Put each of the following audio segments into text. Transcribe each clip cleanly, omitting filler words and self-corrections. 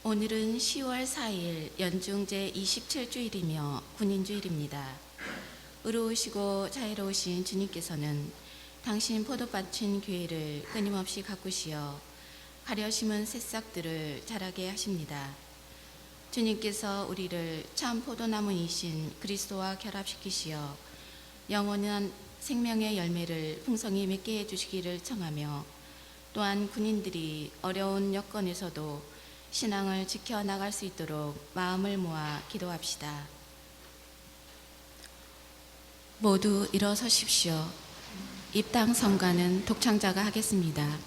오늘은 10월 4일 연중 제27주일이며 군인주일입니다. 의로우시고 자애로우신 주님께서는 당신 포도밭인 교회를 끊임없이 가꾸시어 가려 심은 새싹들을 자라게 하십니다. 주님께서 우리를 참 포도나무이신 그리스도와 결합시키시어 영원한 생명의 열매를 풍성히 맺게 해주시기를 청하며, 또한 군인들이 어려운 여건에서도 신앙을 지켜나갈 수 있도록 마음을 모아 기도합시다. 모두 일어서십시오. 입당 성가는 독창자가 하겠습니다.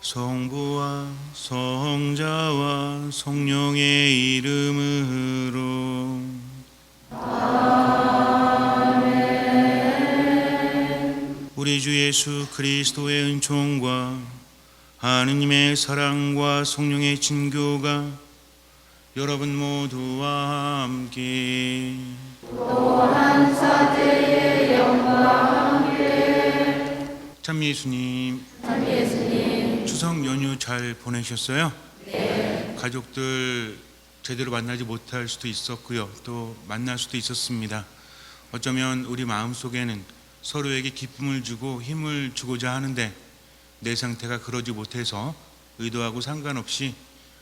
성부와 성자와 성령의 이름으로. 아멘. 우리 주 예수 그리스도의 은총과 하느님의 사랑과 성령의 친교가 여러분 모두와 함께 또한 사제의 영광과 함께. 참 예수님, 추석 연휴 잘 보내셨어요? 네. 가족들 제대로 만나지 못할 수도 있었고요. 또 만날 수도 있었습니다. 어쩌면 우리 마음속에는 서로에게 기쁨을 주고 힘을 주고자 하는데 내 상태가 그러지 못해서 의도하고 상관없이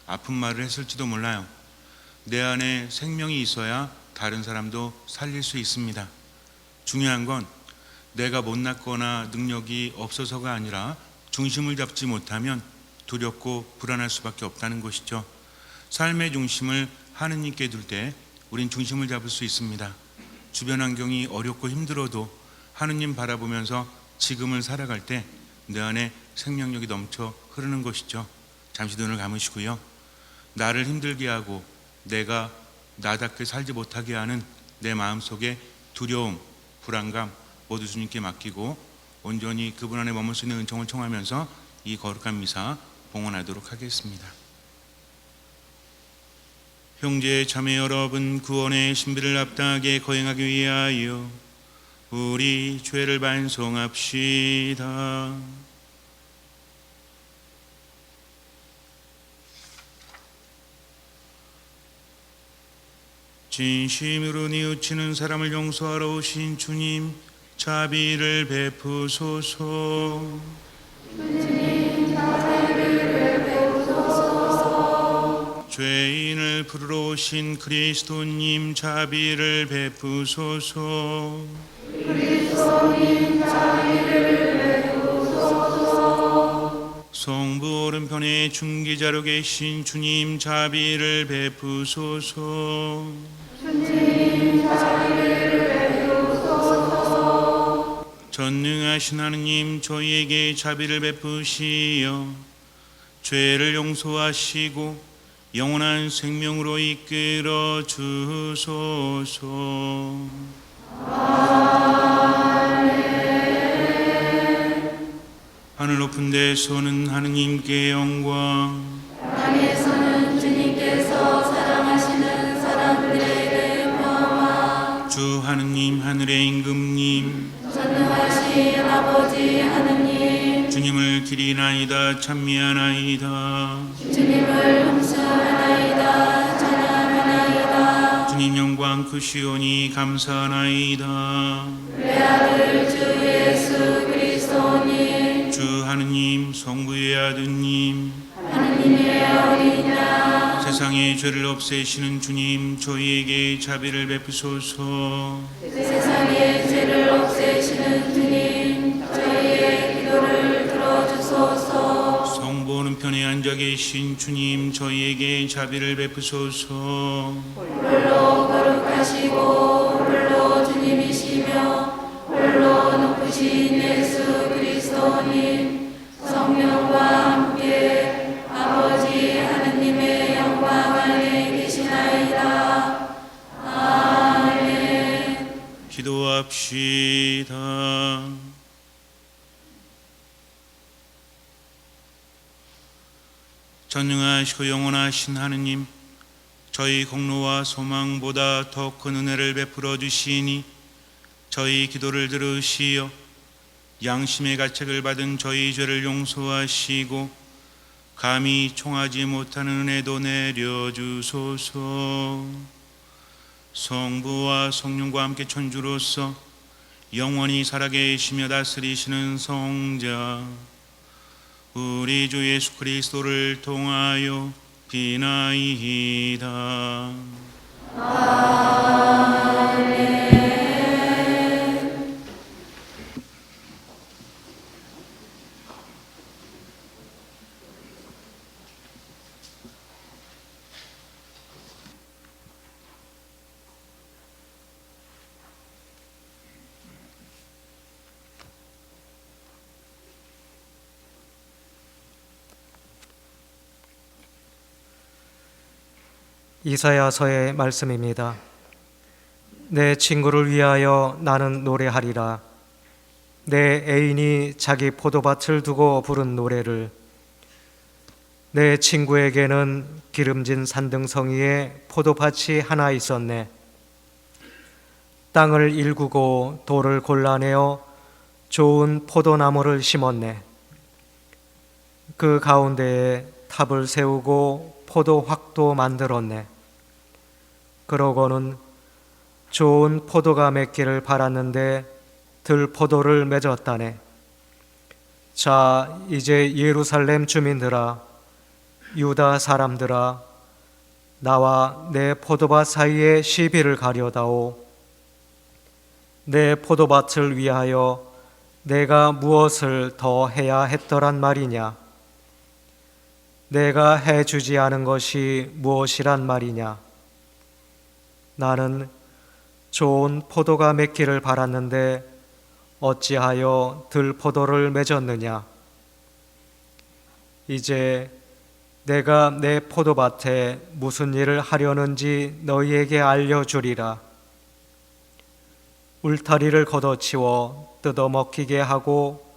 아픈 말을 했을지도 몰라요. 내 안에 생명이 있어야 다른 사람도 살릴 수 있습니다. 중요한 건 내가 못났거나 능력이 없어서가 아니라 중심을 잡지 못하면 두렵고 불안할 수밖에 없다는 것이죠. 삶의 중심을 하느님께 둘 때 우린 중심을 잡을 수 있습니다. 주변 환경이 어렵고 힘들어도 하느님 바라보면서 지금을 살아갈 때 내 안에 생명력이 넘쳐 흐르는 것이죠. 잠시 눈을 감으시고요. 나를 힘들게 하고 내가 나답게 살지 못하게 하는 내 마음속에 두려움, 불안감 모두 주님께 맡기고 온전히 그분 안에 머물 수 있는 은총을 청하면서 이 거룩한 미사 봉헌하도록 하겠습니다. 형제 자매 여러분, 구원의 신비를 합당하게 거행하기 위하여 우리 죄를 반성합시다. 진심으로 뉘우치는 사람을 용서하러 오신 주님, 자비를 베푸소서. 주님, 자비를 베푸소서. 죄인을 부르러 오신 그리스도님, 자비를 베푸소서. 그리스도님, 자비를 베푸소서. 성부 오른편에 중기자로 계신 주님, 자비를 베푸소서. 주님, 자비를 베푸소서. 전능하신 하느님, 저희에게 자비를 베푸시어 죄를 용서하시고 영원한 생명으로 이끌어 주소서. 아멘. 하늘 높은 데서는 하느님께 영광, 땅에서는 주님께서 사랑하시는 사람들에게 평화. 주 하느님, 하늘의 임금님, 전능하신 아버지 하느님, 주님을 기리나이다 찬미하나이다. 주님을 흠수하나이다 찬양하나이다. 주님 영광 크시오니 감사하나이다. 외아들 주 예수 그리스도님, 주 하느님, 성부의 아드님, 하느님 하느님의 어린 양 세상의 죄를 없애시는 주님, 저희에게 자비를 베푸소서. 세상의 죄를 없애시는 주님 저희의 기도를 들어주소서. 성보는 편에 앉아 계신 주님, 저희에게 자비를 베푸소서. 홀로 거룩하시고 홀로 주님이시며 홀로 높으신 예수 그리스도님 성령과 함께 아버지 하느님의 영광 안에 계시나이다. 아멘. 기도합시다. 전능하시고 영원하신 하느님, 저희 공로와 소망보다 더 큰 은혜를 베풀어 주시니 저희 기도를 들으시어 양심의 가책을 받은 저희 죄를 용서하시고 감히 총하지 못하는 은혜도 내려주소서. 성부와 성령과 함께 천주로서 영원히 살아계시며 다스리시는 성자 우리 주 예수 그리스도를 통하여 비나이다. 이사야서의 말씀입니다. 내 친구를 위하여 나는 노래하리라. 내 애인이 자기 포도밭을 두고 부른 노래를. 내 친구에게는 기름진 산등성이에 포도밭이 하나 있었네. 땅을 일구고 돌을 골라내어 좋은 포도나무를 심었네. 그 가운데에 탑을 세우고 포도 확도 만들었네. 그러고는 좋은 포도가 맺기를 바랐는데 들포도를 맺었다네. 자, 이제 예루살렘 주민들아, 유다 사람들아, 나와 내 포도밭 사이에 시비를 가려다오. 내 포도밭을 위하여 내가 무엇을 더 해야 했더란 말이냐? 내가 해주지 않은 것이 무엇이란 말이냐? 나는 좋은 포도가 맺기를 바랐는데 어찌하여 들포도를 맺었느냐? 이제 내가 내 포도밭에 무슨 일을 하려는지 너희에게 알려주리라. 울타리를 걷어치워 뜯어먹히게 하고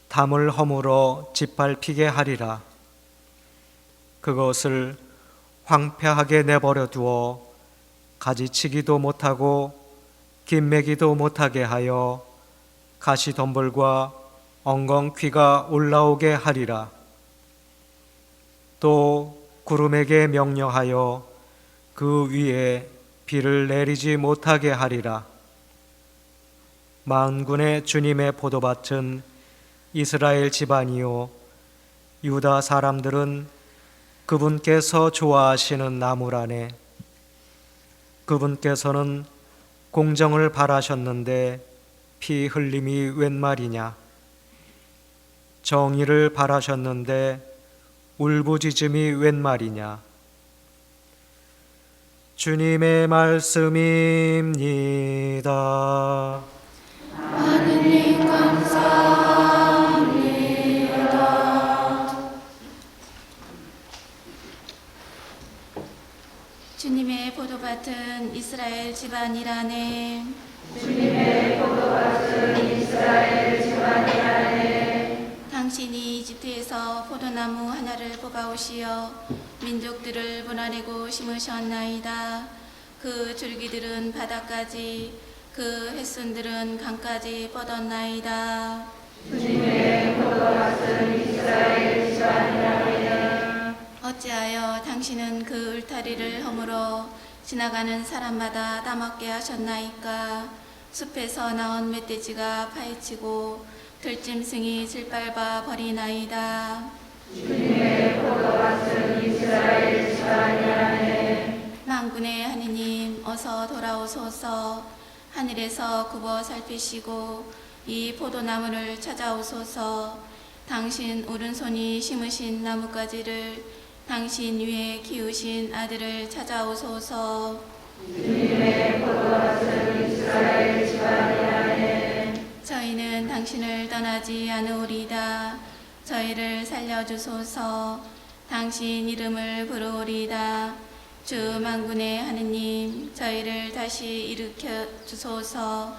담을 허물어 짓밟히게 하리라. 그것을 황폐하게 내버려 두어 가지치기도 못하고 김매기도 못하게 하여 가시덤불과 엉겅퀴가 올라오게 하리라. 또 구름에게 명령하여 그 위에 비를 내리지 못하게 하리라. 만군의 주님의 포도밭은 이스라엘 집안이요 유다 사람들은 그분께서 좋아하시는 나무라네. 그분께서는 공정을 바라셨는데 피 흘림이 웬 말이냐? 정의를 바라셨는데 울부짖음이 웬 말이냐? 주님의 말씀입니다. 하느님 감사합니다. 주님의 포도밭은 이스라엘 집안이라네. 주님의 포도밭은 이스라엘 집안이라네. 당신이 이집트에서 포도나무 하나를 뽑아오시어 민족들을 불어내고 심으셨나이다. 그 줄기들은 바다까지, 그 햇순들은 강까지 뻗었나이다. 주님의 포도밭은 이스라엘 집안이라네. 어찌하여 당신은 그 울타리를 허물어 지나가는 사람마다 따먹게 하셨나이까? 숲에서 나온 멧돼지가 파헤치고 들짐승이 질밟아 버리나이다. 주님의 포도밭은 이스라엘 집안이 안에 만군의 하느님 어서 돌아오소서. 하늘에서 굽어 살피시고 이 포도나무를 찾아오소서. 당신 오른손이 심으신 나뭇가지를 당신 위에 키우신 아들을 찾아오소서. 주님의 포도밭은 이스라엘 집안이 안에 저희는 당신을 떠나지 않으리이다. 저희를 살려주소서. 당신 이름을 부르리이다. 주 만군의 하느님 저희를 다시 일으켜 주소서.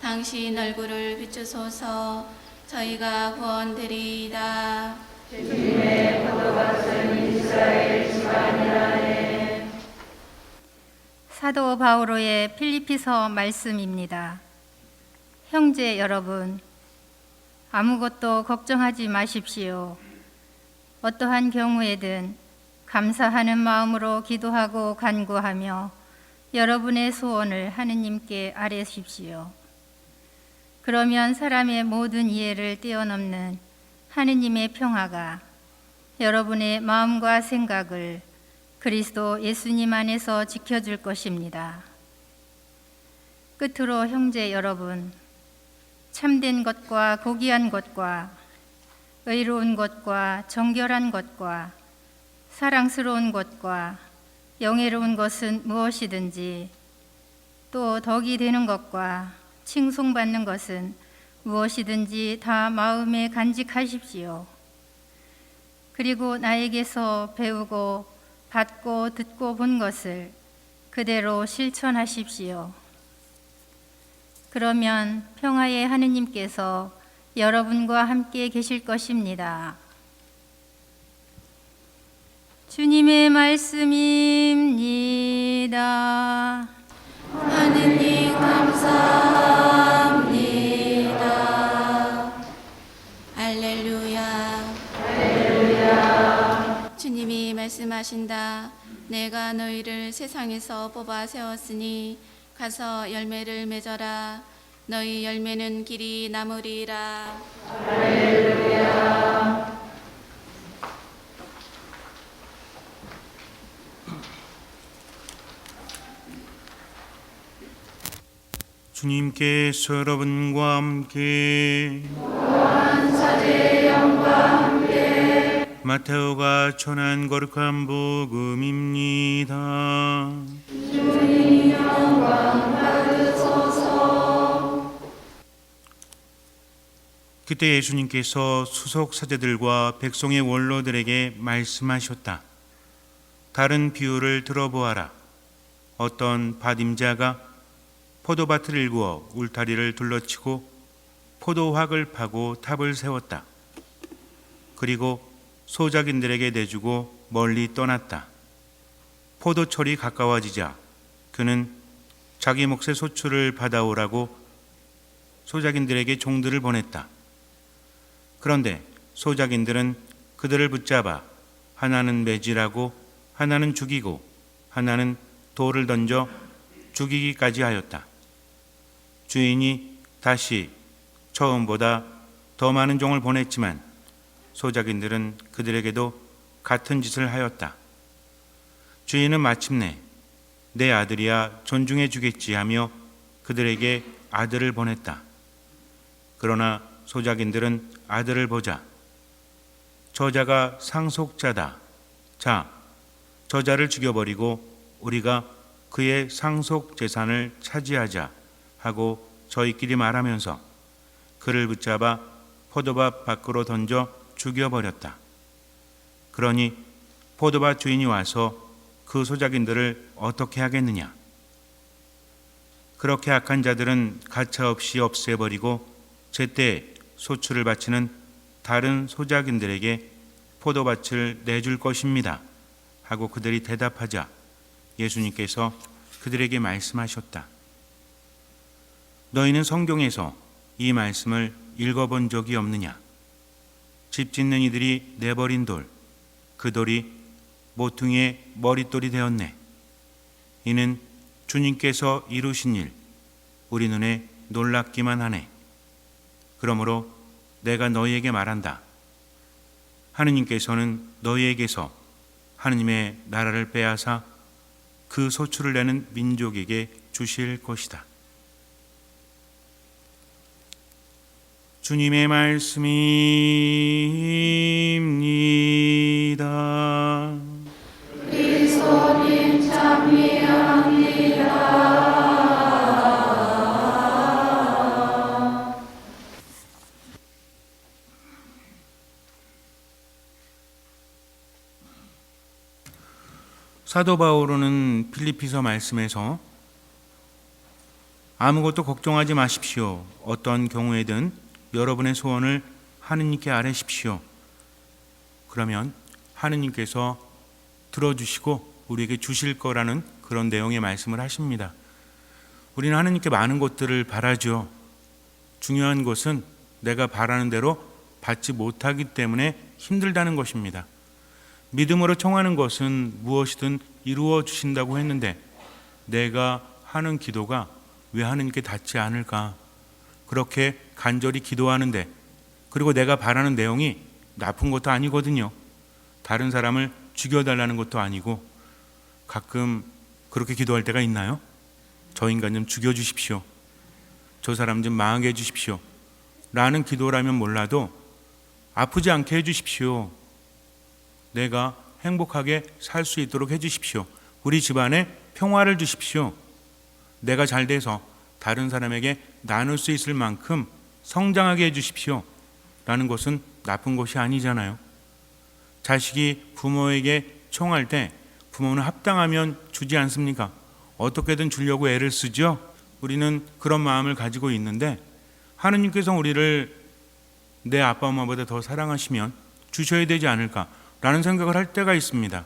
당신 얼굴을 비추소서. 저희가 구원되리이다. 주님의 포도밭은 이스라엘 집안이 안에 사도 바오로의 필리피서 말씀입니다. 형제 여러분, 아무것도 걱정하지 마십시오. 어떠한 경우에든 감사하는 마음으로 기도하고 간구하며 여러분의 소원을 하느님께 아뢰십시오. 그러면 사람의 모든 이해를 뛰어넘는 하느님의 평화가 여러분의 마음과 생각을 그리스도 예수님 안에서 지켜줄 것입니다. 끝으로 형제 여러분, 참된 것과 고귀한 것과 의로운 것과 정결한 것과 사랑스러운 것과 영예로운 것은 무엇이든지 또 덕이 되는 것과 칭송받는 것은 무엇이든지 다 마음에 간직하십시오. 그리고 나에게서 배우고 받고 듣고 본 것을 그대로 실천하십시오. 그러면 평화의 하느님께서 여러분과 함께 계실 것입니다. 주님의 말씀입니다. 하느님 감사합니다. 알렐루야. 주님이 말씀하신다. 내가 너희를 세상에서 뽑아 세웠으니 가서 열매를 맺어라. 너희 열매는 길이 남으리라. 주님께서 여러분과 함께 마테오가 전한 거룩한 복음입니다. 그때 예수님께서 수석 사제들과 백성의 원로들에게 말씀하셨다. 다른 비유를 들어보아라. 어떤 밭임자가 포도밭을 일구어 울타리를 둘러치고 포도확을 파고 탑을 세웠다. 그리고 소작인들에게 내주고 멀리 떠났다. 포도철이 가까워지자 그는 자기 몫의 소출을 받아오라고 소작인들에게 종들을 보냈다. 그런데 소작인들은 그들을 붙잡아 하나는 매질하고 하나는 죽이고 하나는 돌을 던져 죽이기까지 하였다. 주인이 다시 처음보다 더 많은 종을 보냈지만 소작인들은 그들에게도 같은 짓을 하였다. 주인은 마침내 내 아들이야 존중해 주겠지 하며 그들에게 아들을 보냈다. 그러나 소작인들은 아들을 보자 저자가 상속자다. 자, 저자를 죽여버리고 우리가 그의 상속 재산을 차지하자 하고 저희끼리 말하면서 그를 붙잡아 포도밭 밖으로 던져 죽여버렸다. 그러니 포도밭 주인이 와서 그 소작인들을 어떻게 하겠느냐? 그렇게 악한 자들은 가차없이 없애버리고 제때 소출을 바치는 다른 소작인들에게 포도밭을 내줄 것입니다 하고 그들이 대답하자 예수님께서 그들에게 말씀하셨다. 너희는 성경에서 이 말씀을 읽어본 적이 없느냐? 집 짓는 이들이 내버린 돌, 그 돌이 모퉁이의 머릿돌이 되었네. 이는 주님께서 이루신 일, 우리 눈에 놀랍기만 하네. 그러므로 내가 너희에게 말한다. 하느님께서는 너희에게서 하느님의 나라를 빼앗아 그 소출을 내는 민족에게 주실 것이다. 주님의 말씀입니다. 그리스도님 찬미합니다. 사도 바울은 필리피서 말씀에서 아무것도 걱정하지 마십시오. 어떤 경우에든 여러분의 소원을 하느님께 아뢰십시오. 그러면 하느님께서 들어주시고 우리에게 주실 거라는 그런 내용의 말씀을 하십니다. 우리는 하느님께 많은 것들을 바라죠. 중요한 것은 내가 바라는 대로 받지 못하기 때문에 힘들다는 것입니다. 믿음으로 청하는 것은 무엇이든 이루어 주신다고 했는데 내가 하는 기도가 왜 하느님께 닿지 않을까? 그렇게 간절히 기도하는데, 그리고 내가 바라는 내용이 나쁜 것도 아니거든요. 다른 사람을 죽여달라는 것도 아니고, 가끔 그렇게 기도할 때가 있나요? 저 인간 좀 죽여주십시오. 저 사람 좀 망하게 해주십시오. 라는 기도라면 몰라도 아프지 않게 해주십시오. 내가 행복하게 살 수 있도록 해주십시오. 우리 집안에 평화를 주십시오. 내가 잘 돼서 다른 사람에게 나눌 수 있을 만큼 성장하게 해주십시오. 라는 것은 나쁜 것이 아니잖아요. 자식이 부모에게 청할 때 부모는 합당하면 주지 않습니까? 어떻게든 주려고 애를 쓰죠. 우리는 그런 마음을 가지고 있는데 하느님께서 우리를 내 아빠 엄마보다 더 사랑하시면 주셔야 되지 않을까 라는 생각을 할 때가 있습니다.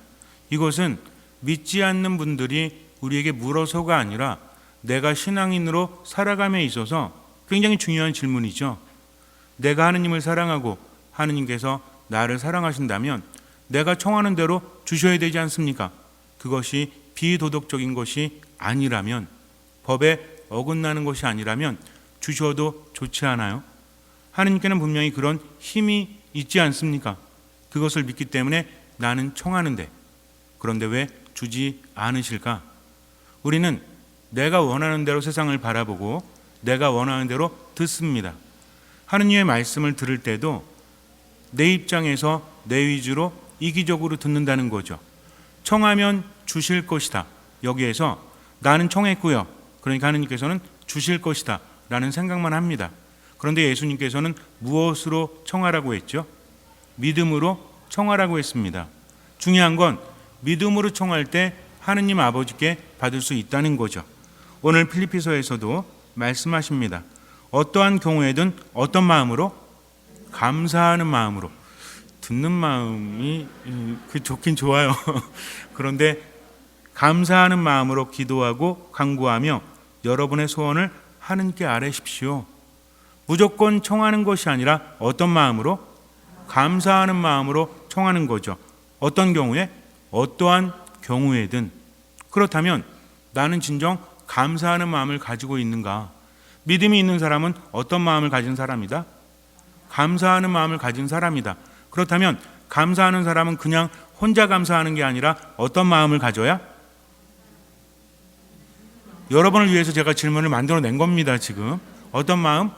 이것은 믿지 않는 분들이 우리에게 물어서가 아니라 내가 신앙인으로 살아감에 있어서 굉장히 중요한 질문이죠. 내가 하느님을 사랑하고 하느님께서 나를 사랑하신다면 내가 청하는 대로 주셔야 되지 않습니까? 그것이 비도덕적인 것이 아니라면, 법에 어긋나는 것이 아니라면 주셔도 좋지 않아요? 하느님께는 분명히 그런 힘이 있지 않습니까? 그것을 믿기 때문에 나는 청하는데, 그런데 왜 주지 않으실까? 우리는 내가 원하는 대로 세상을 바라보고 내가 원하는 대로 듣습니다. 하느님의 말씀을 들을 때도 내 입장에서 내 위주로 이기적으로 듣는다는 거죠. 청하면 주실 것이다. 여기에서 나는 청했고요. 그러니까 하느님께서는 주실 것이다 라는 생각만 합니다. 그런데 예수님께서는 무엇으로 청하라고 했죠? 믿음으로 청하라고 했습니다. 중요한 건 믿음으로 청할 때 하느님 아버지께 받을 수 있다는 거죠. 오늘 필리피서에서도 말씀하십니다. 어떠한 경우에든 어떤 마음으로? 감사하는 마음으로. 듣는 마음이 좋긴 좋아요. 그런데 감사하는 마음으로 기도하고 간구하며 여러분의 소원을 하느님께 아뢰십시오. 무조건 청하는 것이 아니라 어떤 마음으로? 감사하는 마음으로 청하는 거죠. 어떤 경우에? 어떠한 경우에든. 그렇다면 나는 진정 감사하는 마음을 가지고 있는가? 믿음이 있는 사람은 어떤 마음을 가진 사람이다? 감사하는 마음을 가진 사람이다. 그렇다면 감사하는 사람은 그냥 혼자 감사하는 게 아니라 어떤 마음을 가져야? 여러분을 위해서 제가 질문을 만들어낸 겁니다. 지금 어떤 마음?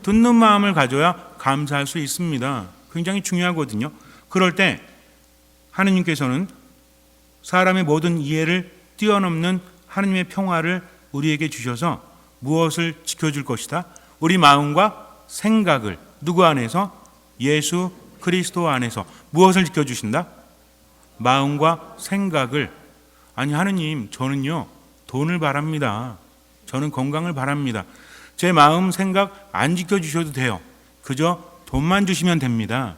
듣는 마음을 가져야 감사할 수 있습니다. 굉장히 중요하거든요. 그럴 때 하느님께서는 사람의 모든 이해를 뛰어넘는 하느님의 평화를 우리에게 주셔서 무엇을 지켜줄 것이다? 우리 마음과 생각을 누구 안에서? 예수 그리스도 안에서 무엇을 지켜주신다? 마음과 생각을. 아니 하느님, 저는요 돈을 바랍니다. 저는 건강을 바랍니다. 제 마음 생각 안 지켜주셔도 돼요. 그저 돈만 주시면 됩니다.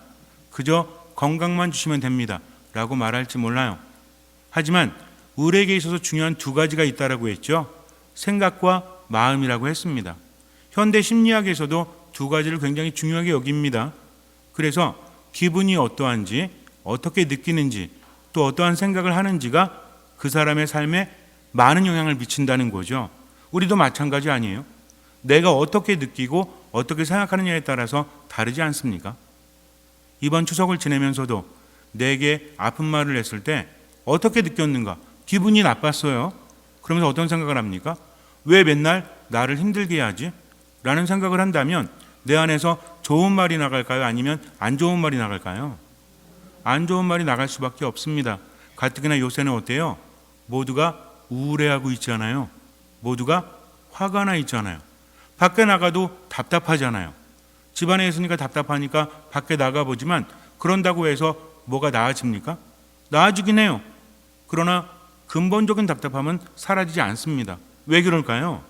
그저 건강만 주시면 됩니다 라고 말할지 몰라요. 하지만 우리에게 있어서 중요한 두 가지가 있다라고 했죠. 생각과 마음이라고 했습니다. 현대 심리학에서도 두 가지를 굉장히 중요하게 여깁니다. 그래서 기분이 어떠한지, 어떻게 느끼는지, 또 어떠한 생각을 하는지가 그 사람의 삶에 많은 영향을 미친다는 거죠. 우리도 마찬가지 아니에요? 내가 어떻게 느끼고 어떻게 생각하느냐에 따라서 다르지 않습니까? 이번 추석을 지내면서도 내게 아픈 말을 했을 때 어떻게 느꼈는가? 기분이 나빴어요. 그러면서 어떤 생각을 합니까? 왜 맨날 나를 힘들게 해야지? 라는 생각을 한다면 내 안에서 좋은 말이 나갈까요? 아니면 안 좋은 말이 나갈까요? 안 좋은 말이 나갈 수밖에 없습니다. 가뜩이나 요새는 어때요? 모두가 우울해하고 있잖아요. 모두가 화가 나 있잖아요. 밖에 나가도 답답하잖아요. 집안에 있으니까 답답하니까 밖에 나가보지만 그런다고 해서 뭐가 나아집니까? 나아지긴 해요. 그러나 근본적인 답답함은 사라지지 않습니다. 왜 그럴까요?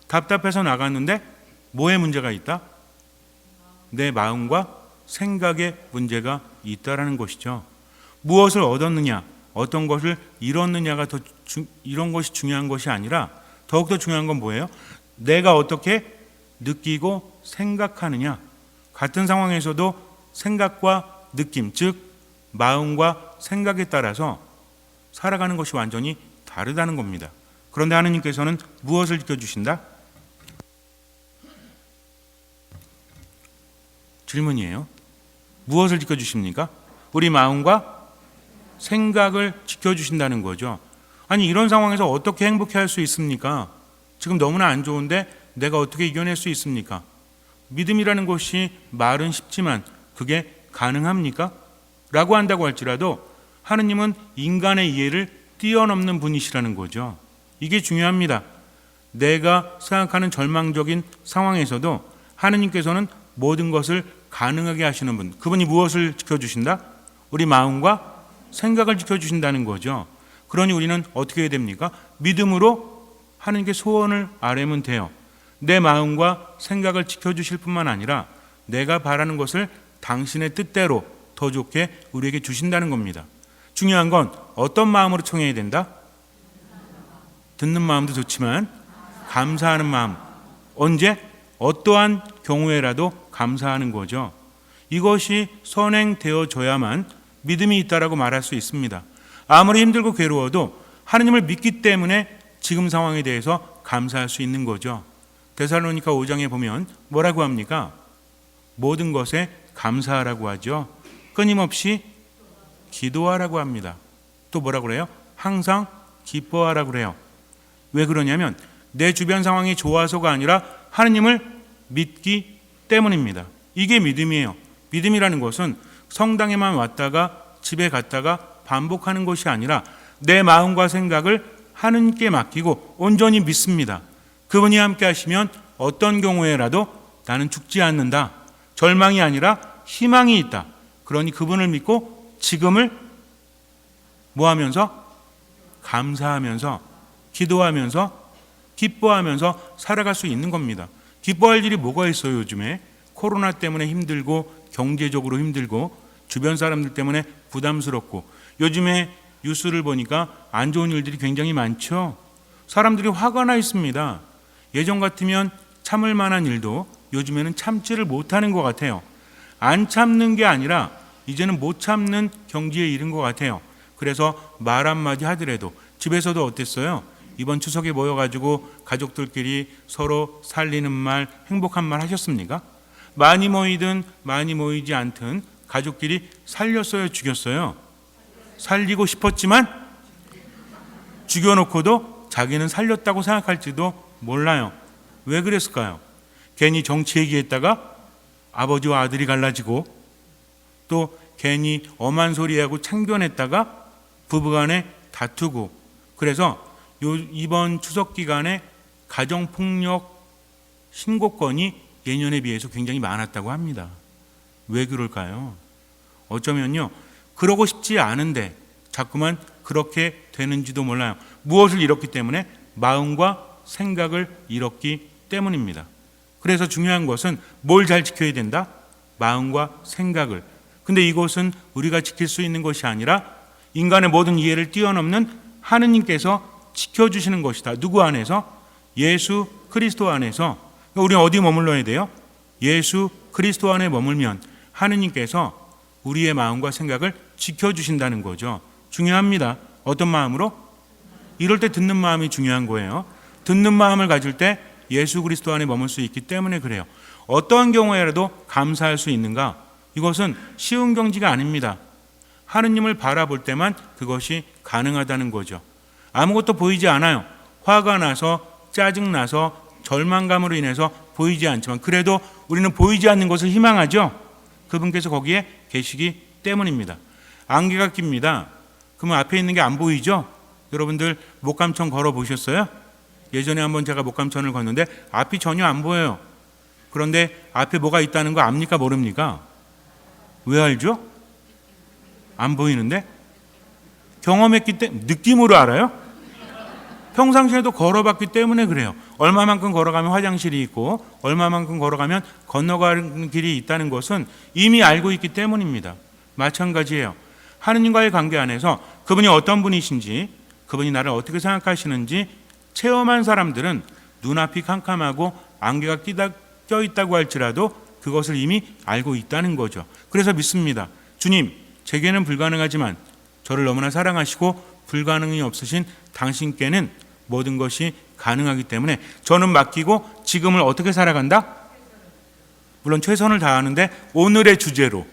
답답해서 나갔는데 뭐에 문제가 있다? 내 마음과 생각에 문제가 있다라는 것이죠. 무엇을 얻었느냐, 어떤 것을 잃었느냐가 이런 것이 중요한 것이 아니라 더욱더 중요한 건 뭐예요? 내가 어떻게 느끼고 생각하느냐. 같은 상황에서도 생각과 느낌, 즉 마음과 생각에 따라서 살아가는 것이 완전히 다르다는 겁니다. 그런데 하느님께서는 무엇을 지켜주신다? 질문이에요. 무엇을 지켜주십니까? 우리 마음과 생각을 지켜주신다는 거죠. 아니, 이런 상황에서 어떻게 행복해할 수 있습니까? 지금 너무나 안 좋은데 내가 어떻게 이겨낼 수 있습니까? 믿음이라는 것이 말은 쉽지만 그게 가능합니까? 라고 한다고 할지라도 하느님은 인간의 이해를 뛰어넘는 분이시라는 거죠. 이게 중요합니다. 내가 생각하는 절망적인 상황에서도 하느님께서는 모든 것을 가능하게 하시는 분, 그분이 무엇을 지켜주신다? 우리 마음과 생각을 지켜주신다는 거죠. 그러니 우리는 어떻게 해야 됩니까? 믿음으로 하느님께 소원을 아뢰면 돼요. 내 마음과 생각을 지켜주실 뿐만 아니라 내가 바라는 것을 당신의 뜻대로 더 좋게 우리에게 주신다는 겁니다. 중요한 건 어떤 마음으로 청해야 된다? 듣는 마음도 좋지만 감사하는 마음. 언제? 어떠한 경우에라도 감사하는 거죠. 이것이 선행되어져야만 믿음이 있다라고 말할 수 있습니다. 아무리 힘들고 괴로워도 하느님을 믿기 때문에 지금 상황에 대해서 감사할 수 있는 거죠. 데살로니가 5장에 보면 뭐라고 합니까? 모든 것에 감사하라고 하죠. 끊임없이 기도하라고 합니다. 또 뭐라고 그래요? 항상 기뻐하라고 그래요. 왜 그러냐면 내 주변 상황이 좋아서가 아니라 하느님을 믿기 때문입니다. 이게 믿음이에요. 믿음이라는 것은 성당에만 왔다가 집에 갔다가 반복하는 것이 아니라 내 마음과 생각을 하느님께 맡기고 온전히 믿습니다. 그분이 함께 하시면 어떤 경우에라도 나는 죽지 않는다. 절망이 아니라 희망이 있다. 그러니 그분을 믿고 지금을 뭐 하면서? 감사하면서, 기도하면서, 기뻐하면서 살아갈 수 있는 겁니다. 기뻐할 일이 뭐가 있어요? 요즘에 코로나 때문에 힘들고 경제적으로 힘들고 주변 사람들 때문에 부담스럽고 요즘에 뉴스를 보니까 안 좋은 일들이 굉장히 많죠. 사람들이 화가 나 있습니다. 예전 같으면 참을 만한 일도 요즘에는 참지를 못하는 것 같아요. 안 참는 게 아니라 이제는 못 참는 경지에 이른 것 같아요. 그래서 말 한마디 하더라도 집에서도 어땠어요? 이번 추석에 모여가지고 가족들끼리 서로 살리는 말, 행복한 말 하셨습니까? 많이 모이든 많이 모이지 않든 가족끼리 살렸어요, 죽였어요? 살리고 싶었지만 죽여놓고도 자기는 살렸다고 생각할지도 몰라요. 왜 그랬을까요? 괜히 정치 얘기했다가 아버지와 아들이 갈라지고 또 괜히 엄한 소리하고 참견했다가 부부간에 다투고 그래서 이번 추석 기간에 가정폭력 신고건이 예년에 비해서 굉장히 많았다고 합니다. 왜 그럴까요? 어쩌면요, 그러고 싶지 않은데 자꾸만 그렇게 되는지도 몰라요. 무엇을 잃었기 때문에? 마음과 생각을 잃었기 때문입니다. 그래서 중요한 것은 뭘 잘 지켜야 된다? 마음과 생각을. 근데 이것은 우리가 지킬 수 있는 것이 아니라 인간의 모든 이해를 뛰어넘는 하느님께서 지켜주시는 것이다. 누구 안에서? 예수 그리스도 안에서. 우리는 어디 머물러야 돼요? 예수 그리스도 안에 머물면 하느님께서 우리의 마음과 생각을 지켜주신다는 거죠. 중요합니다. 어떤 마음으로? 이럴 때 듣는 마음이 중요한 거예요. 듣는 마음을 가질 때 예수 그리스도 안에 머물 수 있기 때문에 그래요. 어떠한 경우에라도 감사할 수 있는가? 이것은 쉬운 경지가 아닙니다. 하느님을 바라볼 때만 그것이 가능하다는 거죠. 아무것도 보이지 않아요. 화가 나서, 짜증나서, 절망감으로 인해서 보이지 않지만 그래도 우리는 보이지 않는 것을 희망하죠. 그분께서 거기에 계시기 때문입니다. 안개가 낍니다. 그러면 앞에 있는 게 안 보이죠? 여러분들 목감천 걸어보셨어요? 예전에 한번 제가 목감천을 걷는데 앞이 전혀 안 보여요. 그런데 앞에 뭐가 있다는 거 압니까? 모릅니까? 왜 알죠? 안 보이는데? 경험했기 때문에, 느낌으로 알아요? 평상시에도 걸어봤기 때문에 그래요. 얼마만큼 걸어가면 화장실이 있고 얼마만큼 걸어가면 건너가는 길이 있다는 것은 이미 알고 있기 때문입니다. 마찬가지예요. 하느님과의 관계 안에서 그분이 어떤 분이신지, 그분이 나를 어떻게 생각하시는지 체험한 사람들은 눈앞이 캄캄하고 안개가 껴있다고 할지라도 그것을 이미 알고 있다는 거죠. 그래서 믿습니다. 주님, 제게는 불가능하지만 저를 너무나 사랑하시고 불가능이 없으신 당신께는 모든 것이 가능하기 때문에 저는 맡기고 지금을 어떻게 살아간다? 물론 최선을 다하는데 오늘의 주제로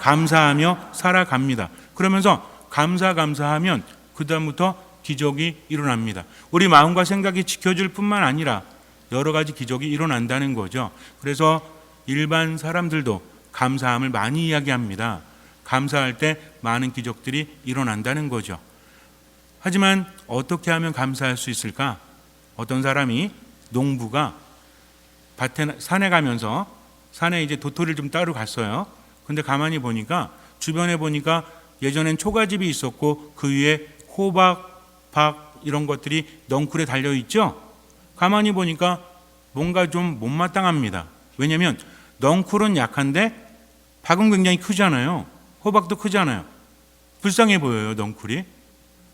감사하며 살아갑니다. 그러면서 감사하면 그 다음부터 기적이 일어납니다. 우리 마음과 생각이 지켜질 뿐만 아니라 여러 가지 기적이 일어난다는 거죠. 그래서 일반 사람들도 감사함을 많이 이야기합니다. 감사할 때 많은 기적들이 일어난다는 거죠. 하지만 어떻게 하면 감사할 수 있을까? 어떤 사람이 농부가 산에 가면서 산에 이제 도토리를 좀 따러 갔어요. 근데 가만히 보니까 주변에 보니까 예전엔 초가집이 있었고 그 위에 호박, 박 이런 것들이 넝쿨에 달려 있죠. 가만히 보니까 뭔가 좀 못마땅합니다. 왜냐하면 넝쿨은 약한데 박은 굉장히 크잖아요. 호박도 크잖아요. 불쌍해 보여요, 넝쿨이.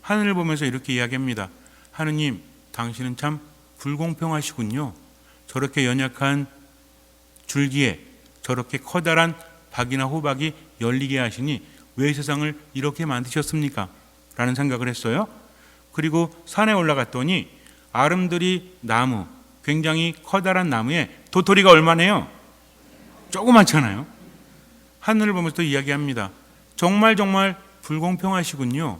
하늘을 보면서 이렇게 이야기합니다. 하느님, 당신은 참 불공평하시군요. 저렇게 연약한 줄기에 저렇게 커다란 박이나 호박이 열리게 하시니 왜 세상을 이렇게 만드셨습니까? 라는 생각을 했어요. 그리고 산에 올라갔더니 아름드리 나무, 굉장히 커다란 나무에 도토리가 얼마네요? 조그맣잖아요. 하늘을 보면서 또 이야기합니다. 정말 불공평하시군요.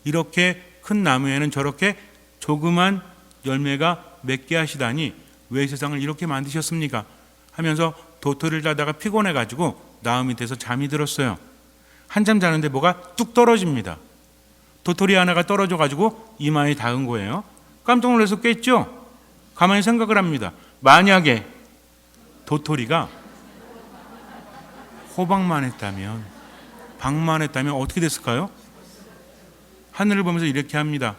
이렇게 큰 나무에는 저렇게 조그만 열매가 맺게 하시다니 왜 세상을 이렇게 만드셨습니까? 하면서 도토리를 따다가 피곤해가지고 나무 밑에서 잠이 들었어요. 한참 자는데 뭐가 뚝 떨어집니다. 도토리 하나가 떨어져가지고 이마에 닿은 거예요. 깜짝 놀라서 깼죠? 가만히 생각을 합니다. 만약에 도토리가 호박만 했다면, 박만 했다면 어떻게 됐을까요? 하늘을 보면서 이렇게 합니다.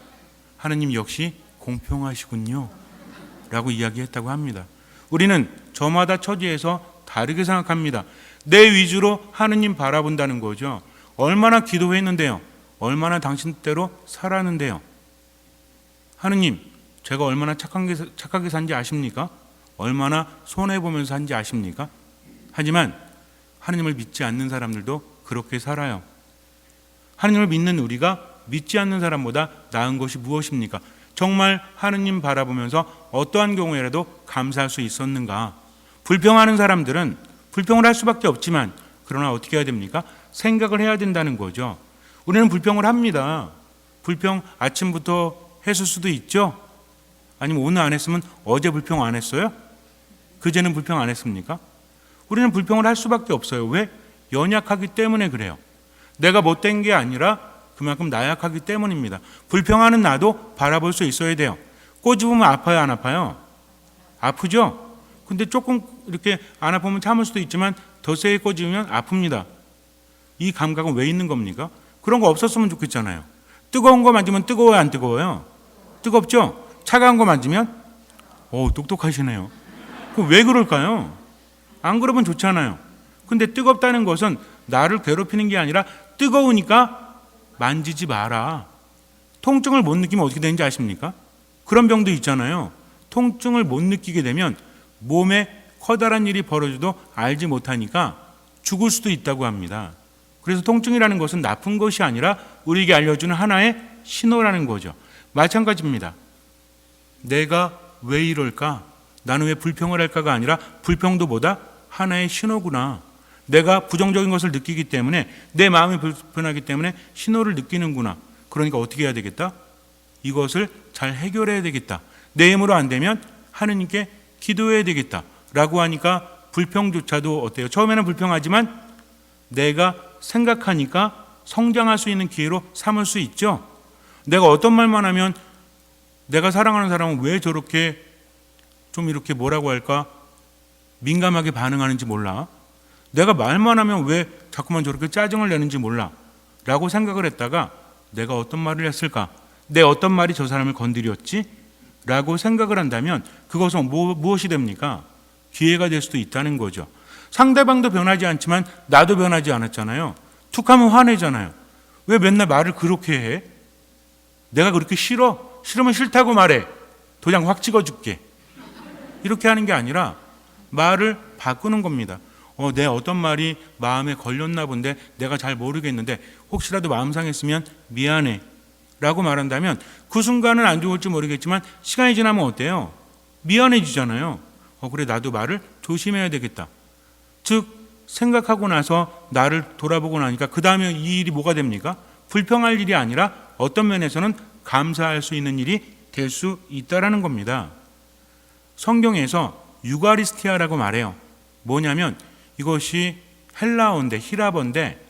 하느님 역시 공평하시군요. 라고 이야기했다고 합니다. 우리는 저마다 처지에서 다르게 생각합니다. 내 위주로 하느님 바라본다는 거죠. 얼마나 기도했는데요. 얼마나 당신 뜻대로 살았는데요. 하느님, 제가 얼마나 착하게 산지 아십니까? 얼마나 손해보면서 산지 아십니까? 하지만 하느님을 믿지 않는 사람들도 그렇게 살아요. 하느님을 믿는 우리가 믿지 않는 사람보다 나은 것이 무엇입니까? 정말 하느님 바라보면서 어떠한 경우에라도 감사할 수 있었는가? 불평하는 사람들은 불평을 할 수밖에 없지만 그러나 어떻게 해야 됩니까? 생각을 해야 된다는 거죠. 우리는 불평을 합니다. 불평 아침부터 했을 수도 있죠. 아니면 오늘 안 했으면 어제 불평 안 했어요? 그제는 불평 안 했습니까? 우리는 불평을 할 수밖에 없어요. 왜? 연약하기 때문에 그래요. 내가 못된 게 아니라 그만큼 나약하기 때문입니다. 불평하는 나도 바라볼 수 있어야 돼요. 꼬집으면 아파요, 안 아파요? 아프죠? 근데 조금 이렇게 안 아프면 참을 수도 있지만 더 세게 꼬집으면 아픕니다. 이 감각은 왜 있는 겁니까? 그런 거 없었으면 좋겠잖아요. 뜨거운 거 만지면 뜨거워요, 안 뜨거워요? 뜨겁죠? 차가운 거 만지면? 똑똑하시네요. 그럼 왜 그럴까요? 안 그러면 좋잖아요. 근데 뜨겁다는 것은 나를 괴롭히는 게 아니라 뜨거우니까 만지지 마라. 통증을 못 느끼면 어떻게 되는지 아십니까? 그런 병도 있잖아요. 통증을 못 느끼게 되면 몸에 커다란 일이 벌어져도 알지 못하니까 죽을 수도 있다고 합니다. 그래서 통증이라는 것은 나쁜 것이 아니라 우리에게 알려주는 하나의 신호라는 거죠. 마찬가지입니다. 내가 왜 이럴까? 나는 왜 불평을 할까가 아니라 불평도 보다 하나의 신호구나. 내가 부정적인 것을 느끼기 때문에 내 마음이 불편하기 때문에 신호를 느끼는구나. 그러니까 어떻게 해야 되겠다? 이것을 잘 해결해야 되겠다. 내 힘으로 안 되면 하느님께 기도해야 되겠다 라고 하니까 불평조차도 어때요? 처음에는 불평하지만 내가 생각하니까 성장할 수 있는 기회로 삼을 수 있죠. 내가 어떤 말만 하면 내가 사랑하는 사람은 왜 저렇게 좀 이렇게 뭐라고 할까 민감하게 반응하는지 몰라. 내가 말만 하면 왜 자꾸만 저렇게 짜증을 내는지 몰라 라고 생각을 했다가 내가 어떤 말을 했을까, 내 어떤 말이 저 사람을 건드렸지 라고 생각을 한다면 그것은 무엇이 됩니까? 기회가 될 수도 있다는 거죠. 상대방도 변하지 않지만 나도 변하지 않았잖아요. 툭하면 화내잖아요. 왜 맨날 말을 그렇게 해? 내가 그렇게 싫어? 싫으면 싫다고 말해. 도장 확 찍어줄게. 이렇게 하는 게 아니라 말을 바꾸는 겁니다. 내 어떤 말이 마음에 걸렸나 본데 내가 잘 모르겠는데 혹시라도 마음 상했으면 미안해 라고 말한다면 그 순간은 안 좋을지 모르겠지만 시간이 지나면 어때요? 미안해지잖아요. 그래 나도 말을 조심해야 되겠다. 즉 생각하고 나서 나를 돌아보고 나니까 그 다음에 이 일이 뭐가 됩니까? 불평할 일이 아니라 어떤 면에서는 감사할 수 있는 일이 될 수 있다라는 겁니다. 성경에서 유가리스티아라고 말해요. 뭐냐면 이것이 헬라어인데 히라버인데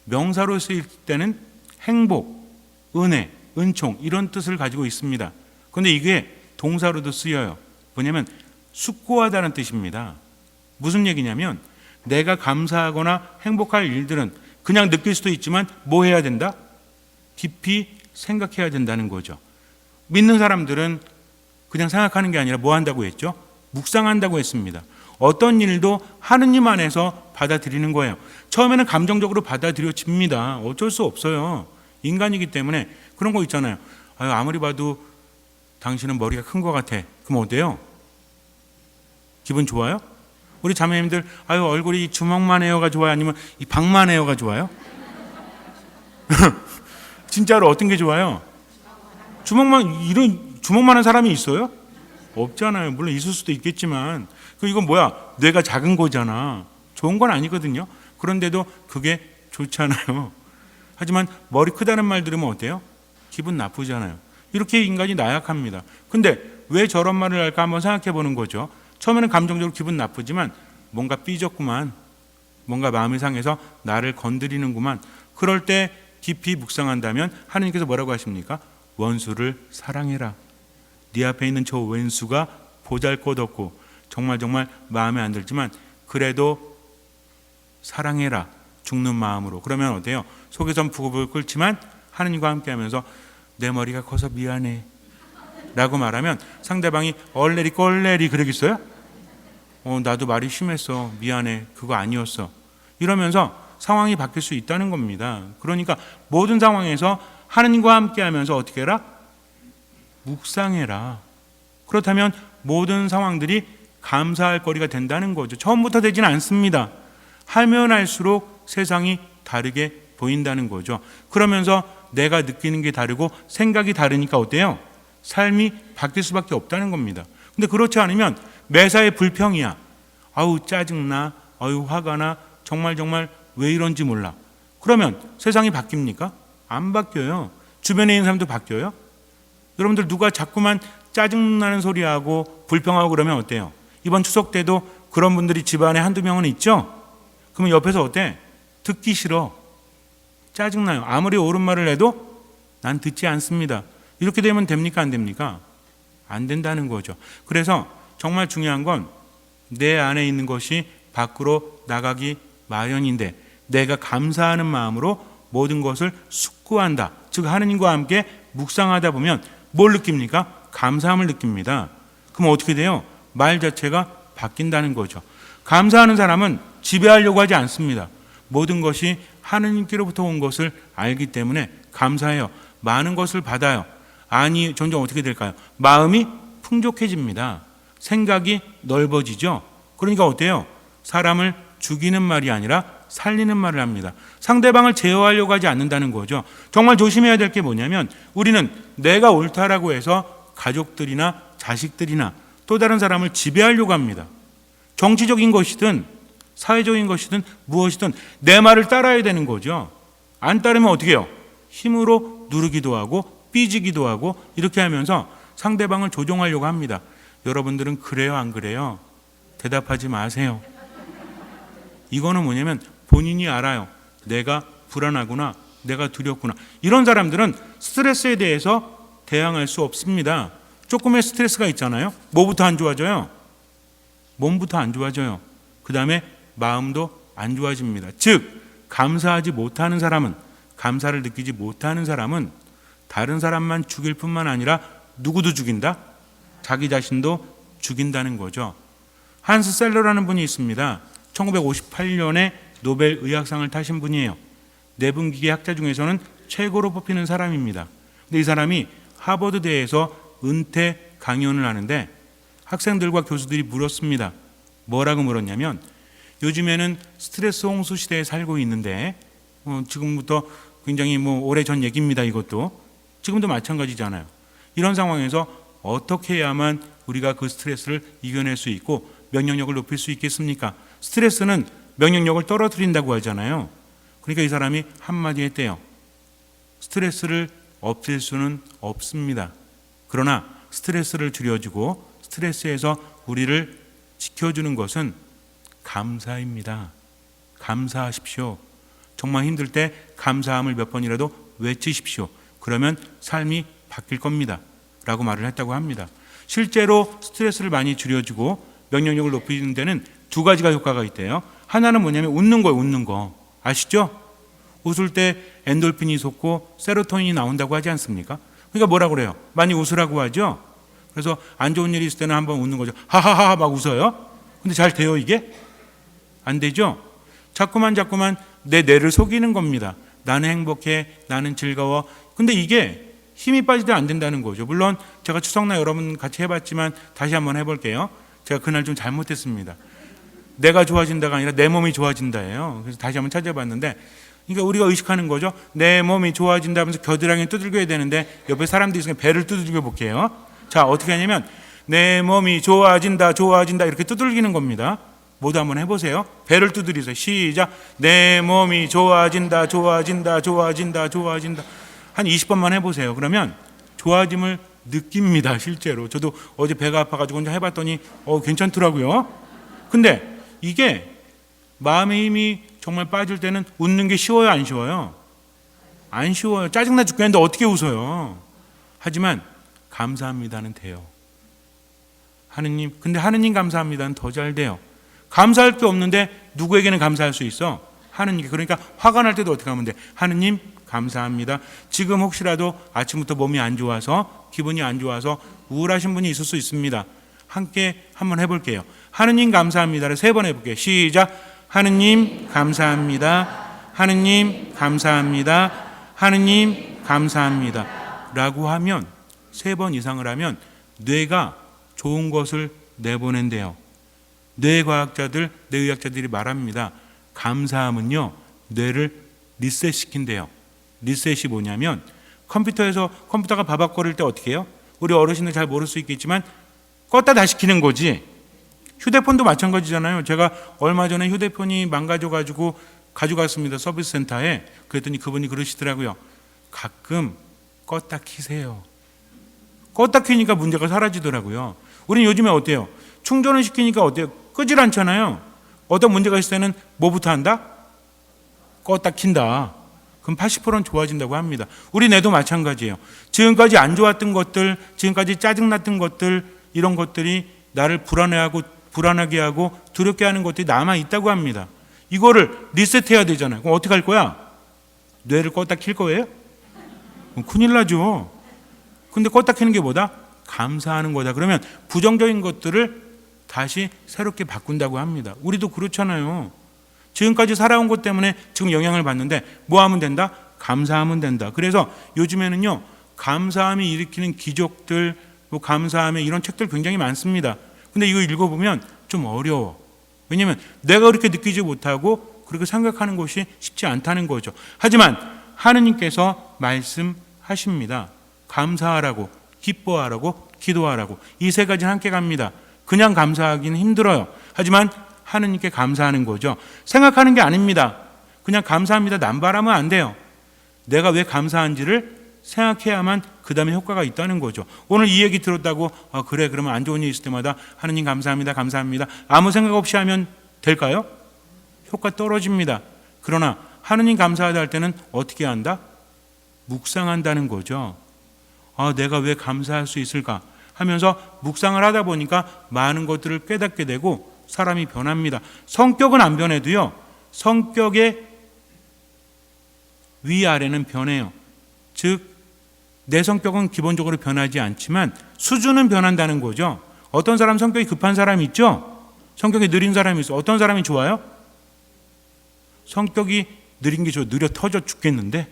명사로 쓰일 때는 행복, 은혜, 은총 이런 뜻을 가지고 있습니다. 그런데 이게 동사로도 쓰여요. 뭐냐면 숙고하다는 뜻입니다. 무슨 얘기냐면 내가 감사하거나 행복할 일들은 그냥 느낄 수도 있지만 뭐 해야 된다? 깊이 생각해야 된다는 거죠. 믿는 사람들은 그냥 생각하는 게 아니라 뭐 한다고 했죠? 묵상한다고 했습니다. 어떤 일도 하느님 안에서 받아들이는 거예요. 처음에는 감정적으로 받아들여집니다. 어쩔 수 없어요. 인간이기 때문에 그런 거 있잖아요. 아무리 봐도 당신은 머리가 큰 것 같아. 그럼 어때요? 기분 좋아요? 우리 자매님들 얼굴이 주먹만 해요가 좋아요? 아니면 이 방만 해요가 좋아요? 진짜로 어떤 게 좋아요? 이런 주먹만 한 사람이 있어요? 없잖아요. 물론 있을 수도 있겠지만 이건 뭐야? 뇌가 작은 거잖아. 좋은 건 아니거든요. 그런데도 그게 좋잖아요. 하지만 머리 크다는 말 들으면 어때요? 기분 나쁘잖아요. 이렇게 인간이 나약합니다. 근데 왜 저런 말을 할까 한번 생각해 보는 거죠. 처음에는 감정적으로 기분 나쁘지만 뭔가 삐졌구만, 뭔가 마음이 상해서 나를 건드리는구만. 그럴 때 깊이 묵상한다면 하나님께서 뭐라고 하십니까? 원수를 사랑해라. 네 앞에 있는 저 왼수가 보잘것없고 정말 마음에 안 들지만 그래도 사랑해라. 죽는 마음으로. 그러면 어때요? 속에선 부글부글 끓지만 하나님과 함께하면서 내 머리가 커서 미안해 라고 말하면 상대방이 얼레리 꼴레리 그러겠어요? 나도 말이 심했어. 미안해. 그거 아니었어. 이러면서 상황이 바뀔 수 있다는 겁니다. 그러니까 모든 상황에서 하나님과 함께하면서 어떻게 해라? 묵상해라. 그렇다면 모든 상황들이 감사할 거리가 된다는 거죠. 처음부터 되지는 않습니다. 하면 할수록 세상이 다르게 보인다는 거죠. 그러면서 내가 느끼는 게 다르고 생각이 다르니까 어때요? 삶이 바뀔 수밖에 없다는 겁니다. 근데 그렇지 않으면 매사에 불평이야. 아우 짜증나. 아유 화가 나. 정말 왜 이런지 몰라. 그러면 세상이 바뀝니까? 안 바뀌어요. 주변에 있는 사람도 바뀌어요? 여러분들 누가 자꾸만 짜증나는 소리하고 불평하고 그러면 어때요? 이번 추석 때도 그런 분들이 집안에 한두 명은 있죠? 그러면 옆에서 어때? 듣기 싫어. 짜증나요. 아무리 옳은 말을 해도 난 듣지 않습니다. 이렇게 되면 됩니까? 안 됩니까? 안 된다는 거죠. 그래서 정말 중요한 건 내 안에 있는 것이 밖으로 나가기 마련인데 내가 감사하는 마음으로 모든 것을 숙고한다. 즉 하느님과 함께 묵상하다 보면 뭘 느낍니까? 감사함을 느낍니다. 그럼 어떻게 돼요? 말 자체가 바뀐다는 거죠. 감사하는 사람은 지배하려고 하지 않습니다. 모든 것이 하느님께로부터 온 것을 알기 때문에 감사해요. 많은 것을 받아요. 아니 점점 어떻게 될까요? 마음이 풍족해집니다. 생각이 넓어지죠. 그러니까 어때요? 사람을 죽이는 말이 아니라 살리는 말을 합니다. 상대방을 제어하려고 하지 않는다는 거죠. 정말 조심해야 될 게 뭐냐면 우리는 내가 옳다라고 해서 가족들이나 자식들이나 또 다른 사람을 지배하려고 합니다. 정치적인 것이든 사회적인 것이든 무엇이든 내 말을 따라야 되는 거죠. 안 따르면 어떻게 해요? 힘으로 누르기도 하고 삐지기도 하고 이렇게 하면서 상대방을 조종하려고 합니다. 여러분들은 그래요, 안 그래요? 대답하지 마세요. 이거는 뭐냐면 본인이 알아요. 내가 불안하구나, 내가 두렵구나. 이런 사람들은 스트레스에 대해서 대항할 수 없습니다. 조금의 스트레스가 있잖아요. 뭐부터 안 좋아져요? 몸부터 안 좋아져요. 그 다음에 마음도 안 좋아집니다. 즉 감사하지 못하는 사람은, 감사를 느끼지 못하는 사람은 다른 사람만 죽일 뿐만 아니라 누구도 죽인다? 자기 자신도 죽인다는 거죠. 한스 셀러라는 분이 있습니다. 1958년에 노벨 의학상을 타신 분이에요. 내분기계 학자 중에서는 최고로 뽑히는 사람입니다. 근데 이 사람이 하버드대에서 은퇴 강연을 하는데 학생들과 교수들이 물었습니다. 뭐라고 물었냐면, 요즘에는 스트레스 홍수 시대에 살고 있는데 지금부터 굉장히 오래전 얘기입니다. 이것도 지금도 마찬가지잖아요. 이런 상황에서 어떻게 해야만 우리가 그 스트레스를 이겨낼 수 있고 면역력을 높일 수 있겠습니까? 스트레스는 면역력을 떨어뜨린다고 하잖아요. 그러니까 이 사람이 한마디 했대요. 스트레스를 없앨 수는 없습니다. 그러나 스트레스를 줄여주고 스트레스에서 우리를 지켜주는 것은 감사입니다. 감사하십시오. 정말 힘들 때 감사함을 몇 번이라도 외치십시오. 그러면 삶이 바뀔 겁니다. 라고 말을 했다고 합니다. 실제로 스트레스를 많이 줄여주고 면역력을 높이는 데는 두 가지가 효과가 있대요. 하나는 뭐냐면 웃는 거예요. 웃는 거. 아시죠? 웃을 때 엔돌핀이 솟고 세로토닌이 나온다고 하지 않습니까? 그러니까 뭐라고 그래요? 많이 웃으라고 하죠? 그래서 안 좋은 일이 있을 때는 한번 웃는 거죠. 하하하 막 웃어요. 근데 잘 돼요 이게? 안 되죠? 자꾸만 내 뇌를 속이는 겁니다. 나는 행복해, 나는 즐거워. 근데 이게 힘이 빠질 때 안 된다는 거죠. 물론 제가 추석날 여러분 같이 해봤지만 다시 한번 해볼게요. 제가 그날 좀 잘못했습니다. 내가 좋아진다가 아니라 내 몸이 좋아진다예요. 그래서 다시 한번 찾아봤는데, 그러니까 우리가 의식하는 거죠. 내 몸이 좋아진다면서 겨드랑이 두들겨야 되는데 옆에 사람들이 있으니까 배를 두들겨 볼게요. 자, 어떻게 하냐면 내 몸이 좋아진다 이렇게 두들기는 겁니다. 모두 한번 해보세요. 배를 두드리세요. 시작. 내 몸이 좋아진다. 한 20번만 해보세요. 그러면 좋아짐을 느낍니다. 실제로. 저도 어제 배가 아파가지고 혼자 해봤더니 괜찮더라고요. 근데 이게 마음의 힘이 정말 빠질 때는 웃는 게 쉬워요, 안 쉬워요? 안 쉬워요. 짜증나 죽겠는데 어떻게 웃어요? 하지만 감사합니다는 돼요. 하느님, 근데 하느님 감사합니다는 더 잘 돼요. 감사할 게 없는데 누구에게는 감사할 수 있어? 하느님께. 그러니까 화가 날 때도 어떻게 하면 돼? 하느님 감사합니다. 지금 혹시라도 아침부터 몸이 안 좋아서, 기분이 안 좋아서 우울하신 분이 있을 수 있습니다. 함께 한번 해볼게요. 하느님 감사합니다를 3번 해볼게요. 시작. 하느님 감사합니다. 하느님 감사합니다. 하느님 감사합니다. 라고 하면 3번 이상을 하면 뇌가 좋은 것을 내보낸대요. 뇌과학자들, 뇌의학자들이 말합니다. 감사함은요, 뇌를 리셋시킨대요. 리셋이 뭐냐면 컴퓨터가 바박거릴 때 어떻게 해요? 우리 어르신들 잘 모를 수 있겠지만 껐다 다시 켜는 거지. 휴대폰도 마찬가지잖아요. 제가 얼마 전에 휴대폰이 망가져가지고 가져갔습니다. 서비스 센터에. 그랬더니 그분이 그러시더라고요. 가끔 껐다 키세요. 껐다 키니까 문제가 사라지더라고요. 우리는 요즘에 어때요? 충전을 시키니까 어때요? 끄질 않잖아요. 어떤 문제가 있을 때는 뭐부터 한다? 껐다 킨다. 그럼 80%는 좋아진다고 합니다. 우리 뇌도 마찬가지예요. 지금까지 안 좋았던 것들, 지금까지 짜증났던 것들, 이런 것들이 나를 불안하게 하고 두렵게 하는 것들이 남아있다고 합니다. 이거를 리셋해야 되잖아요. 그럼 어떻게 할 거야? 뇌를 껐다 킬 거예요? 그럼 큰일 나죠. 근데 껐다 켜는 게 뭐다? 감사하는 거다. 그러면 부정적인 것들을 다시 새롭게 바꾼다고 합니다. 우리도 그렇잖아요. 지금까지 살아온 것 때문에 지금 영향을 받는데 뭐 하면 된다? 감사하면 된다. 그래서 요즘에는요, 감사함이 일으키는 기적들, 감사함의 이런 책들 굉장히 많습니다. 근데 이거 읽어보면 좀 어려워. 왜냐하면 내가 그렇게 느끼지 못하고 그렇게 생각하는 것이 쉽지 않다는 거죠. 하지만 하느님께서 말씀하십니다. 감사하라고, 기뻐하라고, 기도하라고. 이 3가지는 함께 갑니다. 그냥 감사하기는 힘들어요. 하지만 하느님께 감사하는 거죠. 생각하는 게 아닙니다. 그냥 감사합니다 남발하면 안 돼요. 내가 왜 감사한지를 생각해야만 그 다음에 효과가 있다는 거죠. 오늘 이 얘기 들었다고 그래 그러면 안 좋은 일 있을 때마다 하느님 감사합니다 감사합니다 아무 생각 없이 하면 될까요? 효과 떨어집니다. 그러나 하느님 감사하다 할 때는 어떻게 한다? 묵상한다는 거죠. 내가 왜 감사할 수 있을까 하면서 묵상을 하다 보니까 많은 것들을 깨닫게 되고 사람이 변합니다. 성격은 안 변해도요, 성격의 위아래는 변해요. 즉 내 성격은 기본적으로 변하지 않지만 수준은 변한다는 거죠. 어떤 사람 성격이 급한 사람이 있죠. 성격이 느린 사람이 있어. 어떤 사람이 좋아요? 성격이 느린 게 좋아요. 느려 터져 죽겠는데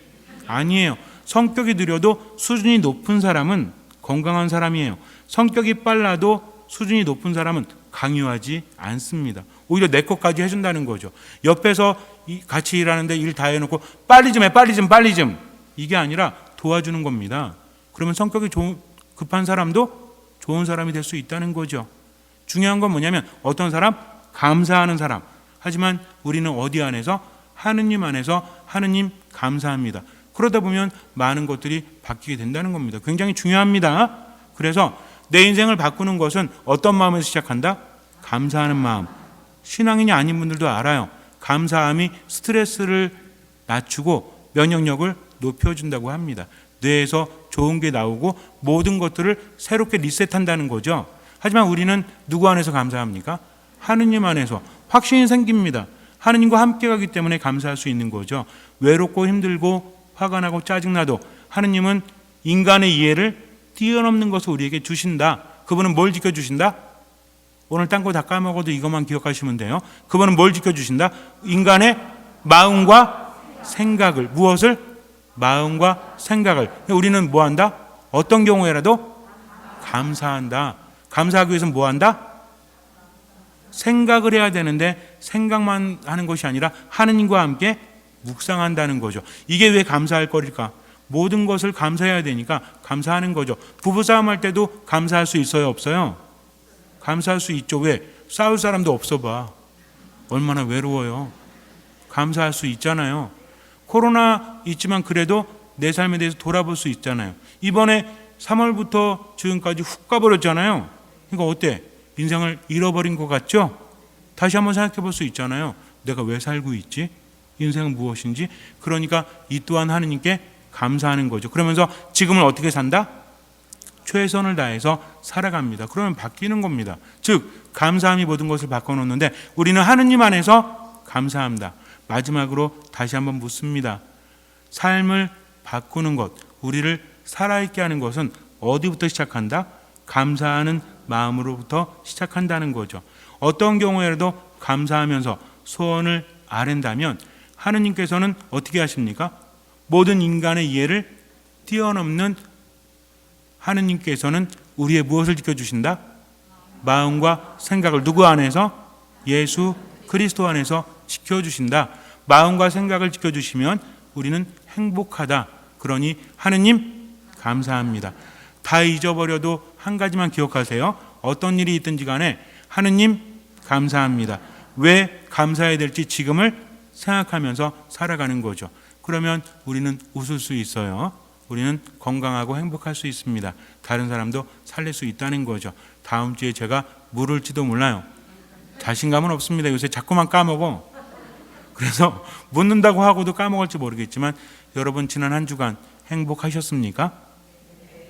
아니에요. 성격이 느려도 수준이 높은 사람은 건강한 사람이에요. 성격이 빨라도 수준이 높은 사람은 강요하지 않습니다. 오히려 내 것까지 해준다는 거죠. 옆에서 같이 일하는데 일 다 해놓고 빨리 좀 해, 빨리 좀 이게 아니라 도와주는 겁니다. 그러면 성격이 급한 사람도 좋은 사람이 될 수 있다는 거죠. 중요한 건 뭐냐면 어떤 사람? 감사하는 사람. 하지만 우리는 어디 안에서? 하느님 안에서 하느님 감사합니다. 그러다 보면 많은 것들이 바뀌게 된다는 겁니다. 굉장히 중요합니다. 그래서 내 인생을 바꾸는 것은 어떤 마음에서 시작한다? 감사하는 마음. 신앙인이 아닌 분들도 알아요. 감사함이 스트레스를 낮추고 면역력을 높여준다고 합니다. 뇌에서 좋은 게 나오고 모든 것들을 새롭게 리셋한다는 거죠. 하지만 우리는 누구 안에서 감사합니까? 하느님 안에서 확신이 생깁니다. 하느님과 함께 가기 때문에 감사할 수 있는 거죠. 외롭고 힘들고 화가 나고 짜증나도 하느님은 인간의 이해를 뛰어넘는 것을 우리에게 주신다. 그분은 뭘 지켜주신다? 오늘 딴 거 다 까먹어도 이것만 기억하시면 돼요. 그분은 뭘 지켜주신다? 인간의 마음과 생각을. 무엇을? 마음과 생각을. 우리는 뭐 한다? 어떤 경우에라도 감사한다. 감사하기 위해서는 뭐 한다? 생각을 해야 되는데 생각만 하는 것이 아니라 하느님과 함께 묵상한다는 거죠. 이게 왜 감사할 거릴까? 모든 것을 감사해야 되니까 감사하는 거죠. 부부싸움 할 때도 감사할 수 있어요, 없어요? 감사할 수 있죠. 왜? 싸울 사람도 없어 봐. 얼마나 외로워요. 감사할 수 있잖아요. 코로나 있지만 그래도 내 삶에 대해서 돌아볼 수 있잖아요. 이번에 3월부터 지금까지 훅 가버렸잖아요. 그러니까 어때? 인생을 잃어버린 것 같죠? 다시 한번 생각해 볼 수 있잖아요. 내가 왜 살고 있지? 인생은 무엇인지? 그러니까 이 또한 하느님께 감사하는 거죠. 그러면서 지금은 어떻게 산다? 최선을 다해서 살아갑니다. 그러면 바뀌는 겁니다. 즉 감사함이 모든 것을 바꿔놓는데 우리는 하느님 안에서 감사합니다. 마지막으로 다시 한번 묻습니다. 삶을 바꾸는 것, 우리를 살아있게 하는 것은 어디부터 시작한다? 감사하는 마음으로부터 시작한다는 거죠. 어떤 경우에라도 감사하면서 소원을 아랜다면 하느님께서는 어떻게 하십니까? 모든 인간의 이해를 뛰어넘는 하느님께서는 우리의 무엇을 지켜주신다? 마음과 생각을 누구 안에서? 예수 그리스도 안에서 지켜주신다. 마음과 생각을 지켜주시면 우리는 행복하다. 그러니 하느님 감사합니다. 다 잊어버려도 한 가지만 기억하세요. 어떤 일이 있든지 간에 하느님 감사합니다. 왜 감사해야 될지 지금을 생각하면서 살아가는 거죠. 그러면 우리는 웃을 수 있어요. 우리는 건강하고 행복할 수 있습니다. 다른 사람도 살릴 수 있다는 거죠. 다음 주에 제가 물을지도 몰라요. 자신감은 없습니다. 요새 자꾸만 까먹어. 그래서 묻는다고 하고도 까먹을지 모르겠지만 여러분 지난 한 주간 행복하셨습니까?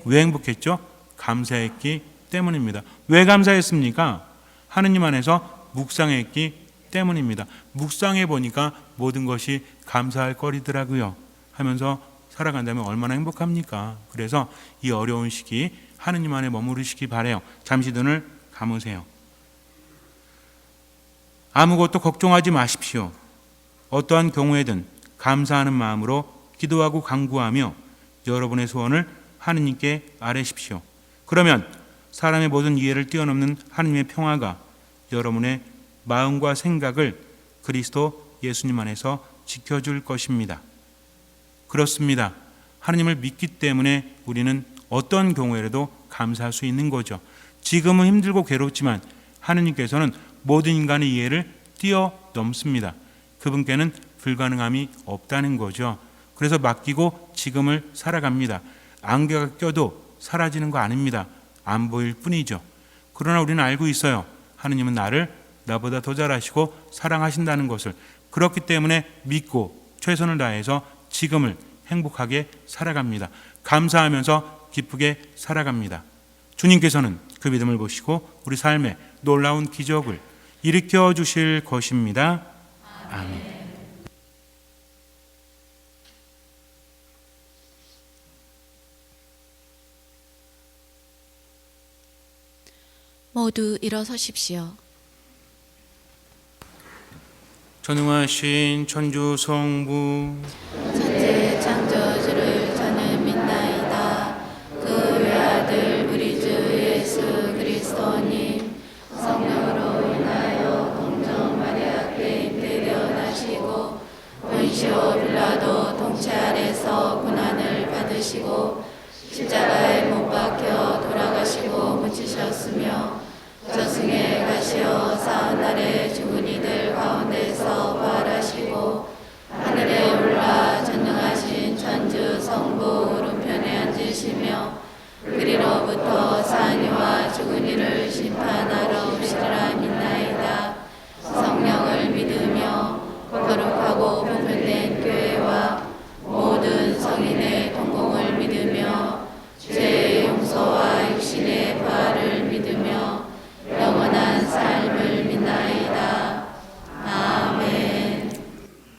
왜 행복했죠? 감사했기 때문입니다. 왜 감사했습니까? 하느님 안에서 묵상했기 때문입니다. 묵상해 보니까 모든 것이 감사할 거리더라고요. 하면서 살아간다면 얼마나 행복합니까? 그래서 이 어려운 시기 하느님 안에 머무르시기 바래요. 잠시 눈을 감으세요. 아무것도 걱정하지 마십시오. 어떠한 경우에든 감사하는 마음으로 기도하고 간구하며 여러분의 소원을 하느님께 아뢰십시오. 그러면 사람의 모든 이해를 뛰어넘는 하느님의 평화가 여러분의 마음과 생각을 그리스도 예수님 안에서 지켜줄 것입니다. 그렇습니다. 하느님을 믿기 때문에 우리는 어떤 경우에라도 감사할 수 있는 거죠. 지금은 힘들고 괴롭지만 하느님께서는 모든 인간의 이해를 뛰어넘습니다. 그분께는 불가능함이 없다는 거죠. 그래서 맡기고 지금을 살아갑니다. 안개가 껴도 사라지는 거 아닙니다. 안 보일 뿐이죠. 그러나 우리는 알고 있어요. 하느님은 나를 나보다 더 잘하시고 사랑하신다는 것을. 그렇기 때문에 믿고 최선을 다해서 지금을 행복하게 살아갑니다. 감사하면서 기쁘게 살아갑니다. 주님께서는 그 믿음을 보시고 우리 삶에 놀라운 기적을 일으켜 주실 것입니다. 아멘. 모두 일어서십시오. 전능하신 천주 성부 천지 창조주를 저는 믿나이다. 그 외아들 우리 주 예수 그리스도님 성령으로 인하여 동정 마리아께 잉태되어 나시고 본시오 빌라도 통치 아래서 고난을 받으시고 십자가에 못 박혀 돌아가시고 묻히셨으며 저승에 가시어 사흘날에 죽은 이들 가운데서 부활하시고 하늘에 올라 전능하신 천주 성부 오른편에 앉으시며 그리로부터 산 이와 죽은 이를 심판하러 오시리라 믿나이다. 성령을 믿으며 거룩하고 보편된 교회와 모든 성인의 동공을 믿으며 죄의 용서와 육신의 부활을 믿으며 영원한 삶을 믿나이다. 아멘.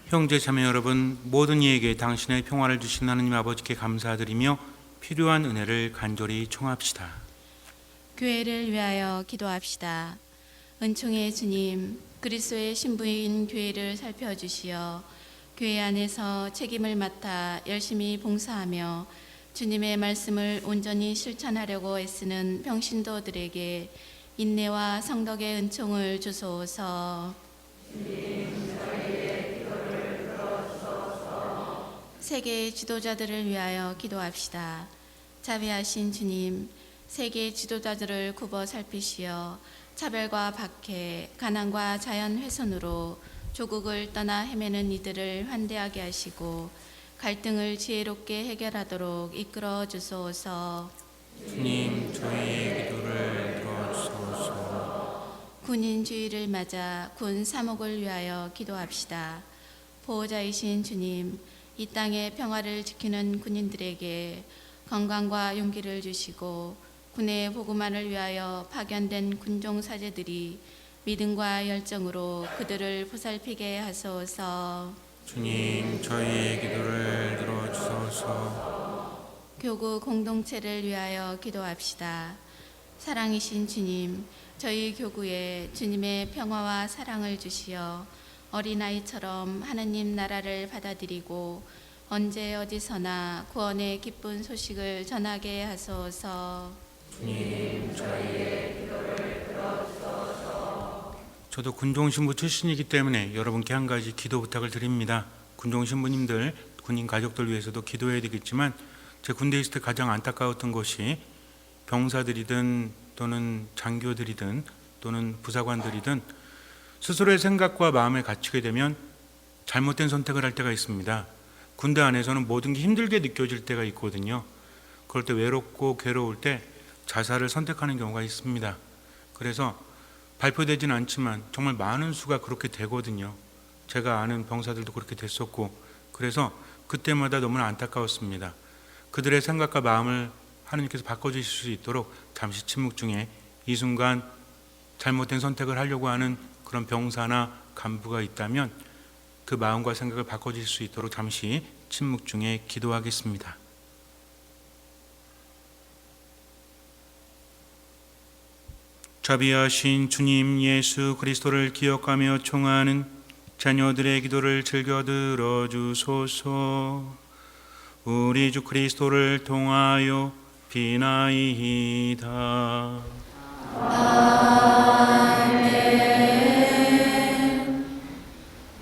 형제 자매 여러분, 모든 이에게 당신의 평화를 주신 하느님 아버지께 감사드리며 필요한 은혜를 간절히 청합시다. 교회를 위하여 기도합시다. 은총의 주님, 그리스도의 신부인 교회를 살펴주시어 교회 안에서 책임을 맡아 열심히 봉사하며 주님의 말씀을 온전히 실천하려고 애쓰는 평신도들에게 인내와 성덕의 은총을 주소서. 세계 지도자들을 위하여 기도합시다. 자비하신 주님, 세계 지도자들을 굽어 살피시어 차별과 박해, 가난과 자연 훼손으로 조국을 떠나 헤매는 이들을 환대하게 하시고 갈등을 지혜롭게 해결하도록 이끌어 주소서. 주님, 저희의 기도를 들어주소서. 군인 주의를 맞아 군 사목을 위하여 기도합시다. 보호자이신 주님, 이 땅의 평화를 지키는 군인들에게 건강과 용기를 주시고 군의 보고만을 위하여 파견된 군종 사제들이 믿음과 열정으로 그들을 보살피게 하소서. 주님, 저희의 기도를 들어주소서. 교구 공동체를 위하여 기도합시다. 사랑이신 주님, 저희 교구에 주님의 평화와 사랑을 주시어 어린아이처럼 하느님 나라를 받아들이고 언제 어디서나 구원의 기쁜 소식을 전하게 하소서. 주님, 저희의 기도를 들어주소서. 저도 군종신부 출신이기 때문에 여러분께 한 가지 기도 부탁을 드립니다. 군종신부님들, 군인 가족들 위해서도 기도해야 되겠지만 제 군대에 있을 때 가장 안타까웠던 것이 병사들이든 또는 장교들이든 또는 부사관들이든 스스로의 생각과 마음에 갇히게 되면 잘못된 선택을 할 때가 있습니다. 군대 안에서는 모든 게 힘들게 느껴질 때가 있거든요. 그럴 때 외롭고 괴로울 때 자살을 선택하는 경우가 있습니다. 그래서 발표되지는 않지만 정말 많은 수가 그렇게 되거든요. 제가 아는 병사들도 그렇게 됐었고, 그래서 그때마다 너무나 안타까웠습니다. 그들의 생각과 마음을 하느님께서 바꿔주실 수 있도록 잠시 침묵 중에 이 순간 잘못된 선택을 하려고 하는 그런 병사나 간부가 있다면 그 마음과 생각을 바꿔주실 수 있도록 잠시 침묵 중에 기도하겠습니다. 자비하신 주님 예수 그리스도를 기억하며 청하는 자녀들의 기도를 즐겨 들어주소서. 우리 주 그리스도를 통하여 비나이다. 아멘.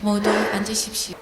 모두 앉으십시오.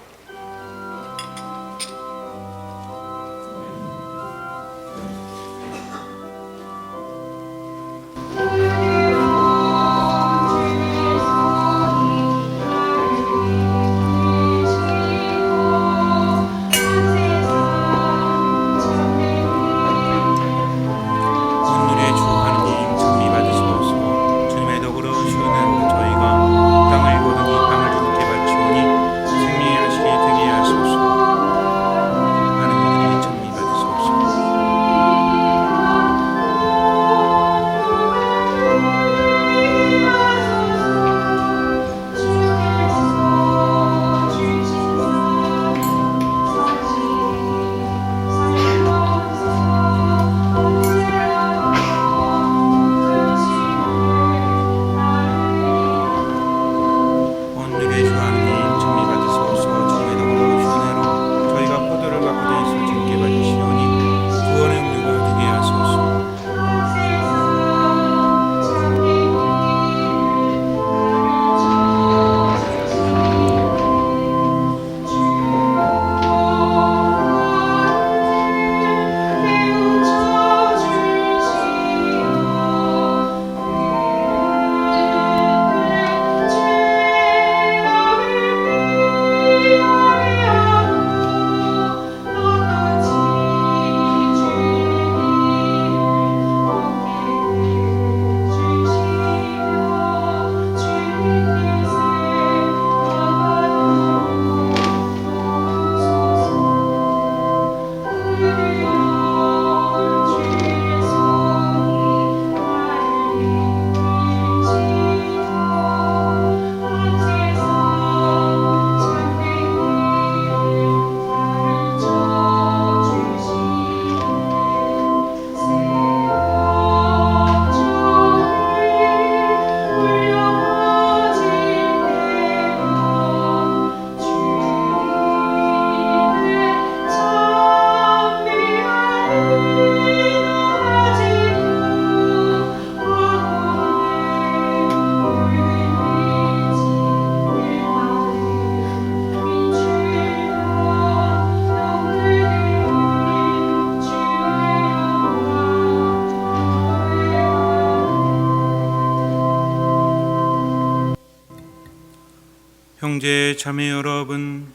형제 자매 여러분,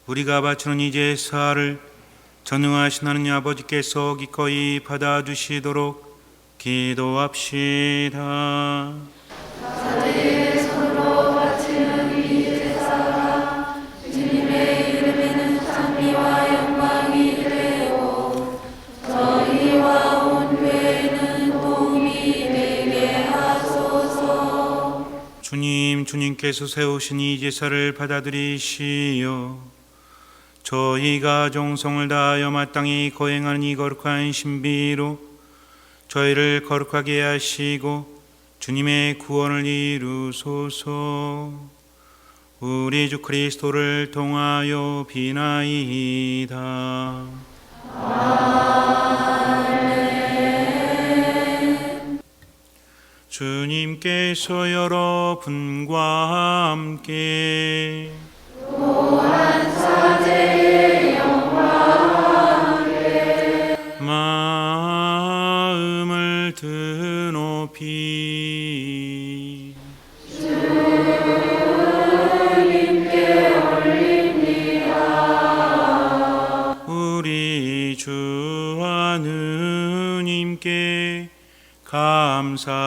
우리가 바치는 이 제사를 전능하신 하느님 아버지께서 기꺼이 받아주시도록 기도합시다. 사제의 손으로 바치는 이 제사가 주님의 이름에는 찬미와 영광이 되고 저희와 온 교회는 도움이 되게 하소서. 주님께서 세우신 이 제사를 받아들이시오. 저희가 정성을 다하여 마땅히 거행하는 이 거룩한 신비로 저희를 거룩하게 하시고 주님의 구원을 이루소서. 우리 주 그리스도를 통하여 비나이다. 아멘. 주님께서 여러분과 함께 또한 사제의 영광과 함께 마음을 드높이 주님께 올립니다. 우리 주 하느님께 감사합시다.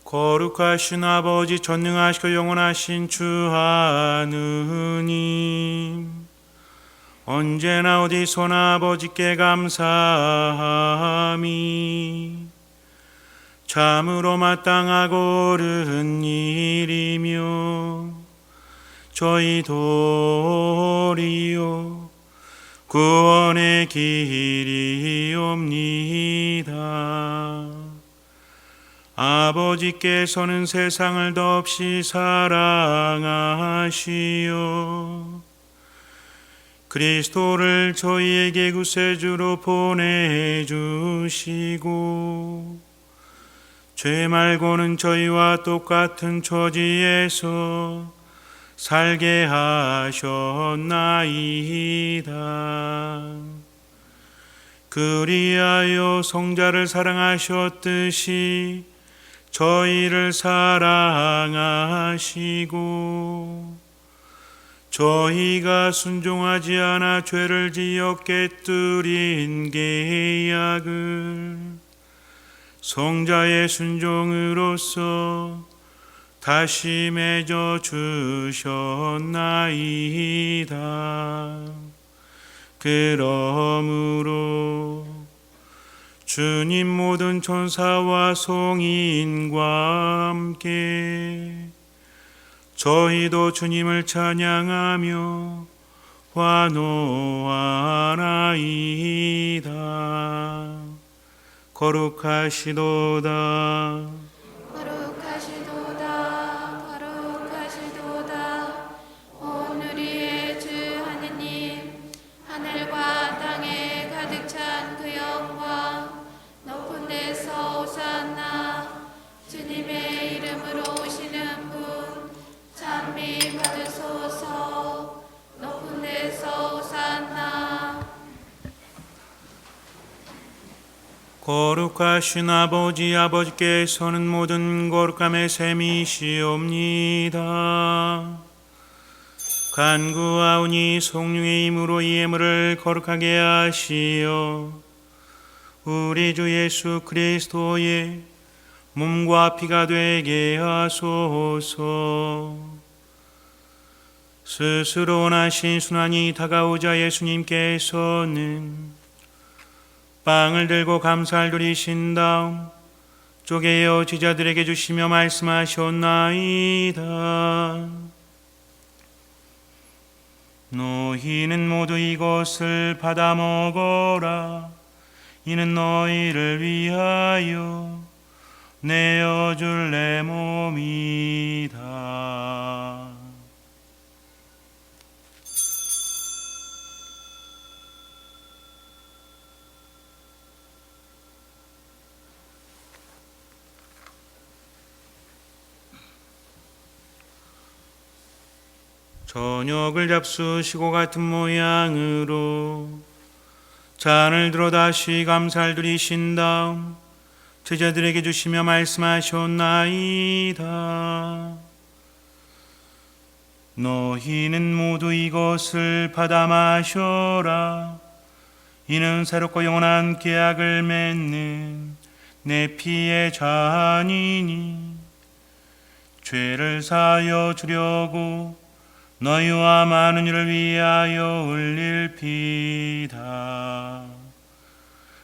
거룩하신 아버지, 전능하시고 영원하신 주 하느님, 언제나 어디서나 아버지께 감사함이 참으로 마땅하고 옳은 일이며 저희 도리요 구원의 길이옵니다. 아버지께서는 세상을 덧없이 사랑하시어 그리스도를 저희에게 구세주로 보내주시고 죄 말고는 저희와 똑같은 처지에서 살게 하셨나이다. 그리하여 성자를 사랑하셨듯이 저희를 사랑하시고 저희가 순종하지 않아 죄를 지어 깨뜨린 계약을 성자의 순종으로써 다시 맺어 주셨나이다. 그러므로 주님 모든 천사와 성인과 함께 저희도 주님을 찬양하며 환호하나이다. 거룩하시도다. 거룩하시도다. 거룩하시도다. 온 우리의 주 하느님, 하늘과 땅에 가득 찬 그 영광, 높은 데서 오산나. 주님의 이름으로 오시는 분 찬미 받으소서. 높은 데서 오산나. 거룩하신 아버지께서는 모든 거룩함의 셈이시옵니다. 간구하오니 성령의 힘으로 이 예물을 거룩하게 하시어 우리 주 예수 그리스도의 몸과 피가 되게 하소서. 스스로 원하신 순환이 다가오자 예수님께서는 빵을 들고 감사를 드리신 다음 쪼개어 제자들에게 주시며 말씀하셨나이다. 너희는 모두 이것을 받아 먹어라. 이는 너희를 위하여 내어줄 내 몸이다. 저녁을 잡수시고 같은 모양으로 잔을 들어 다시 감사를 드리신 다음 제자들에게 주시며 말씀하셨나이다. 너희는 모두 이것을 받아 마셔라. 이는 새롭고 영원한 계약을 맺는 내 피의 잔이니 죄를 사하여 주려고 너희와 많은 이를 위하여 흘릴피다.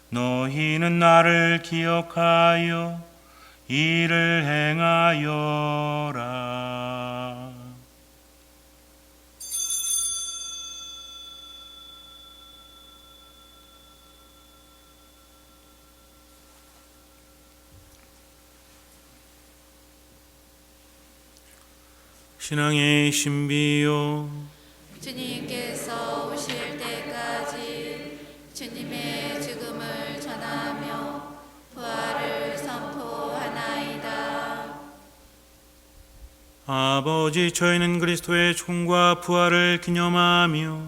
너희는 나를 기억하여 이를 행하여라. 신앙의 신비요, 주님께서 오실 때까지 주님의 죽음을 전하며 부활을 선포하나이다. 아버지, 저희는 그리스도의 죽음과 부활을 기념하며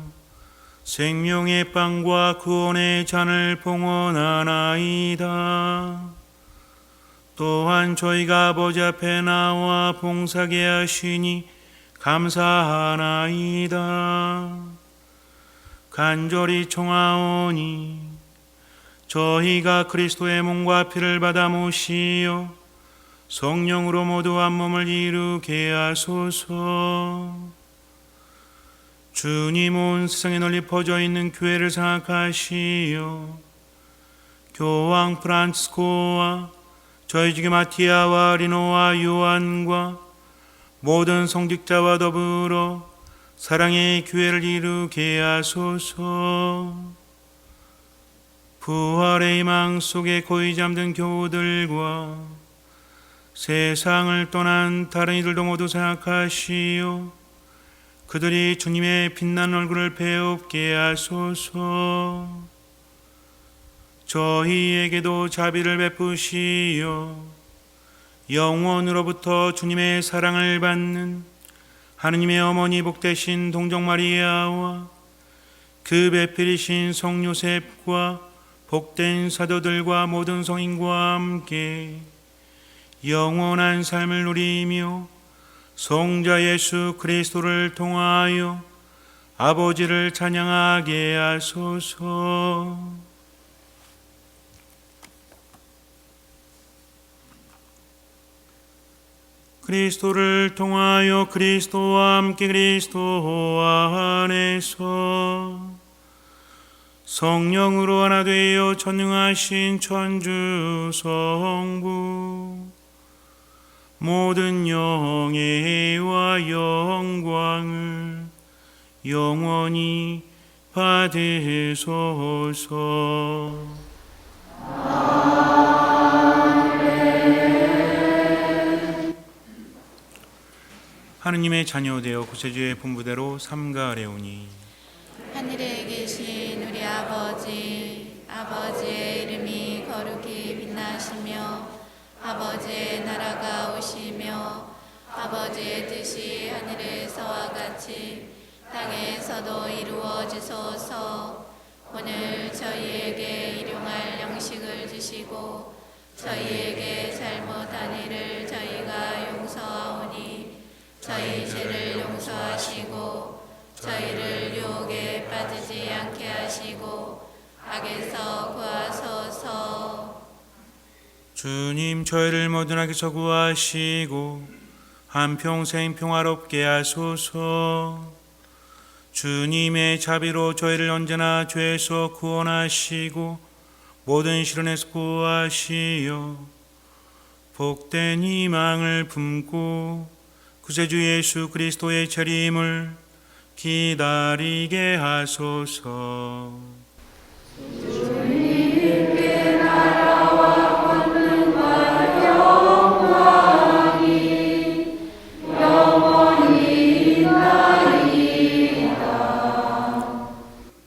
생명의 빵과 구원의 잔을 봉헌하나이다. 또한 저희가 아버지 앞에 나와 봉사케 하시니 감사하나이다. 간절히 청하오니 저희가 그리스도의 몸과 피를 받아 모시어 성령으로 모두 한 몸을 이루게 하소서. 주님, 온 세상에 널리 퍼져 있는 교회를 생각하시어 교황 프란치스코와 저희 중에 마티아와 리노와 요한과 모든 성직자와 더불어 사랑의 교회를 이루게 하소서. 부활의 희망 속에 고이 잠든 교우들과 세상을 떠난 다른 이들도 모두 생각하시어 그들이 주님의 빛나는 얼굴을 배웁게 하소서. 저희에게도 자비를 베푸시어 영원으로부터 주님의 사랑을 받는 하느님의 어머니 복되신 동정 마리아와 그 배필이신 성 요셉과 복된 사도들과 모든 성인과 함께 영원한 삶을 누리며 성자 예수 그리스도를 통하여 아버지를 찬양하게 하소서. 그리스도를 통하여 그리스도와 함께 그리스도 안에서 성령으로 하나 되어 전능하신 천주 성부 모든 영예와 영광을 영원히 받으소서. 하느님의 자녀되어 구세주의 분부대로 삼가하려오니 하늘에 계신 우리 아버지의 이름이 거룩히 빛나시며 아버지의 나라가 오시며 아버지의 뜻이 하늘에서와 같이 땅에서도 이루어지소서. 오늘 저희에게 일용할 양식을 주시고 저희에게 잘못한 일을 저희가 용서하오니 저희 죄를 용서하시고 저희를 유혹에 빠지지 않게 하시고 악에서 구하소서. 주님, 저희를 모든 악에서 구하시고 한평생 평화롭게 하소서. 주님의 자비로 저희를 언제나 죄에서 구원하시고 모든 시련에서 구하시어 복된 희망을 품고 구세주 예수 그리스도의 재림을 기다리게 하소서. 주님께 나라와 권능과 영광이 영원히 있나이다.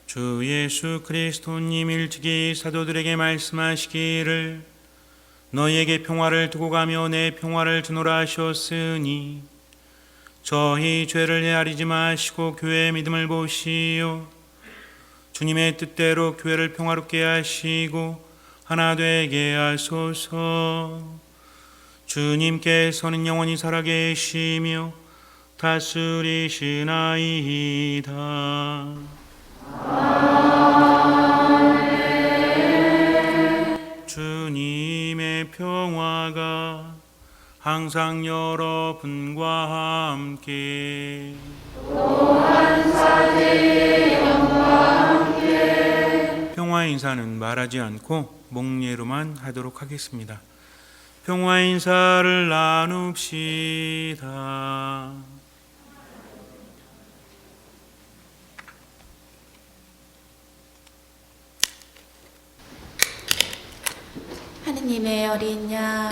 주 예수 그리스도님 일찍이 사도들에게 말씀하시기를 너희에게 평화를 두고 가며 내 평화를 주노라 하셨으니 저희 죄를 헤아리지 마시고 교회의 믿음을 보시오. 주님의 뜻대로 교회를 평화롭게 하시고 하나 되게 하소서. 주님께서는 영원히 살아계시며 다스리시나이다. 주님의 평화가 항상 여러분과 함께 평화 인사는 말하지 않고 목례로만 하도록 하겠습니다. 평화 인사를 나눕시다. 하느님의 어린 양,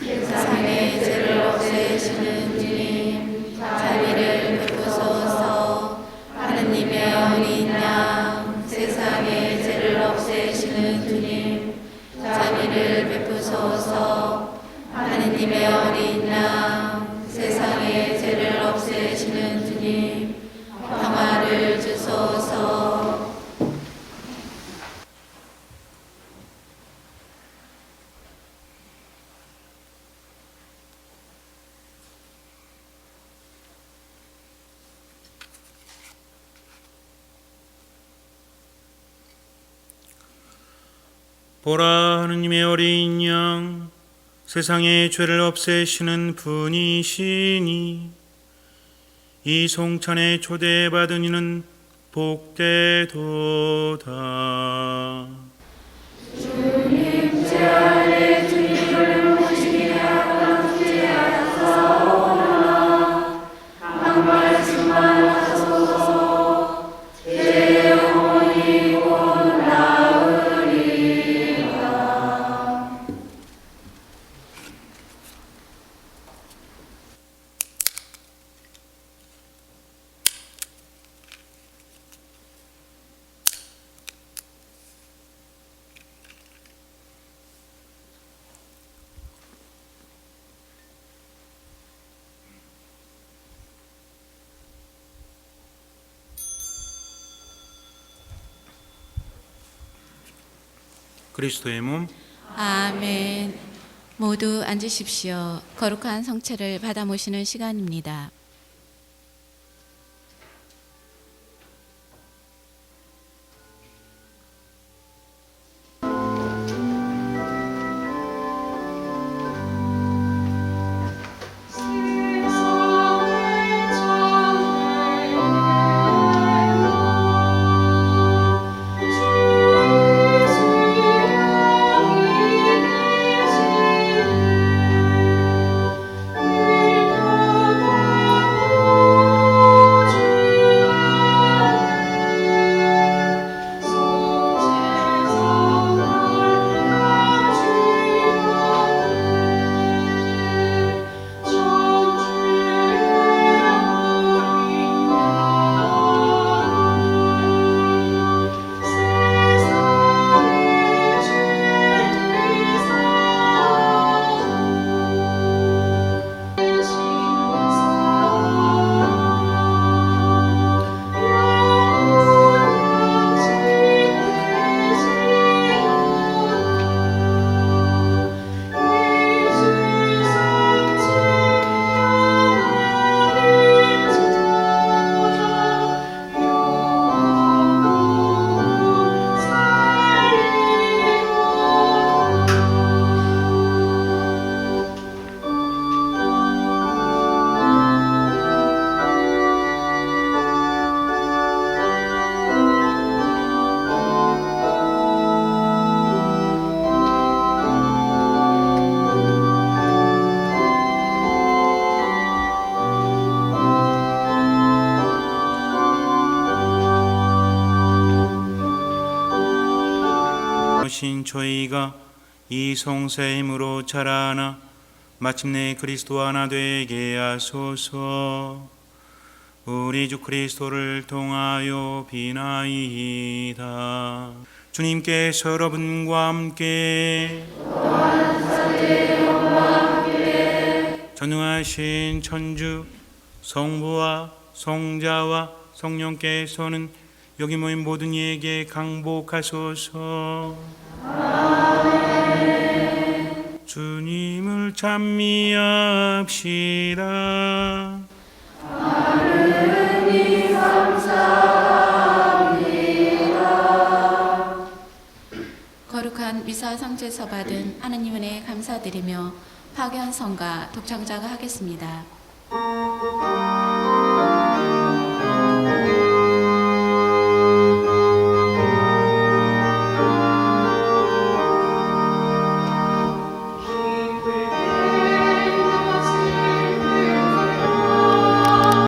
세상의 죄를 없애시는 주님, 자비를 베푸소서. 하느님의 어린 양, 세상의 죄를 없애시는 주님, 자비를 베푸소서. 하느님의 어린 양, 세상의 죄를 없애시는 주님, 평화를 주소서. 보라, 하느님의 어린 양, 세상의 죄를 없애시는 분이시니 이 송찬에 초대받은 이는 복되도다. 주님 제 안에 주님을 모시게 하지 않사오나 한 말씀만 하소서. 제 영혼이 곧 나으리라. 그리스도의 몸, 아멘. 모두 앉으십시오. 거룩한 성체를 받아 모시는 시간입니다. 저희가 이 성세의 힘으로 자라나 마침내 그리스도와 하나 되게 하소서. 우리 주 그리스도를 통하여 비나이다. 주님께서 여러분과 함께 전능하신 천주 성부와 성자와 성령께서는 여기 모인 모든 이에게 강복하소서. 아멘. 주님을 찬미합시다. 하느님 감사합니다. 거룩한 미사 성제서 받은 하느님 은혜에 감사드리며 파견성가 독창자가 하겠습니다.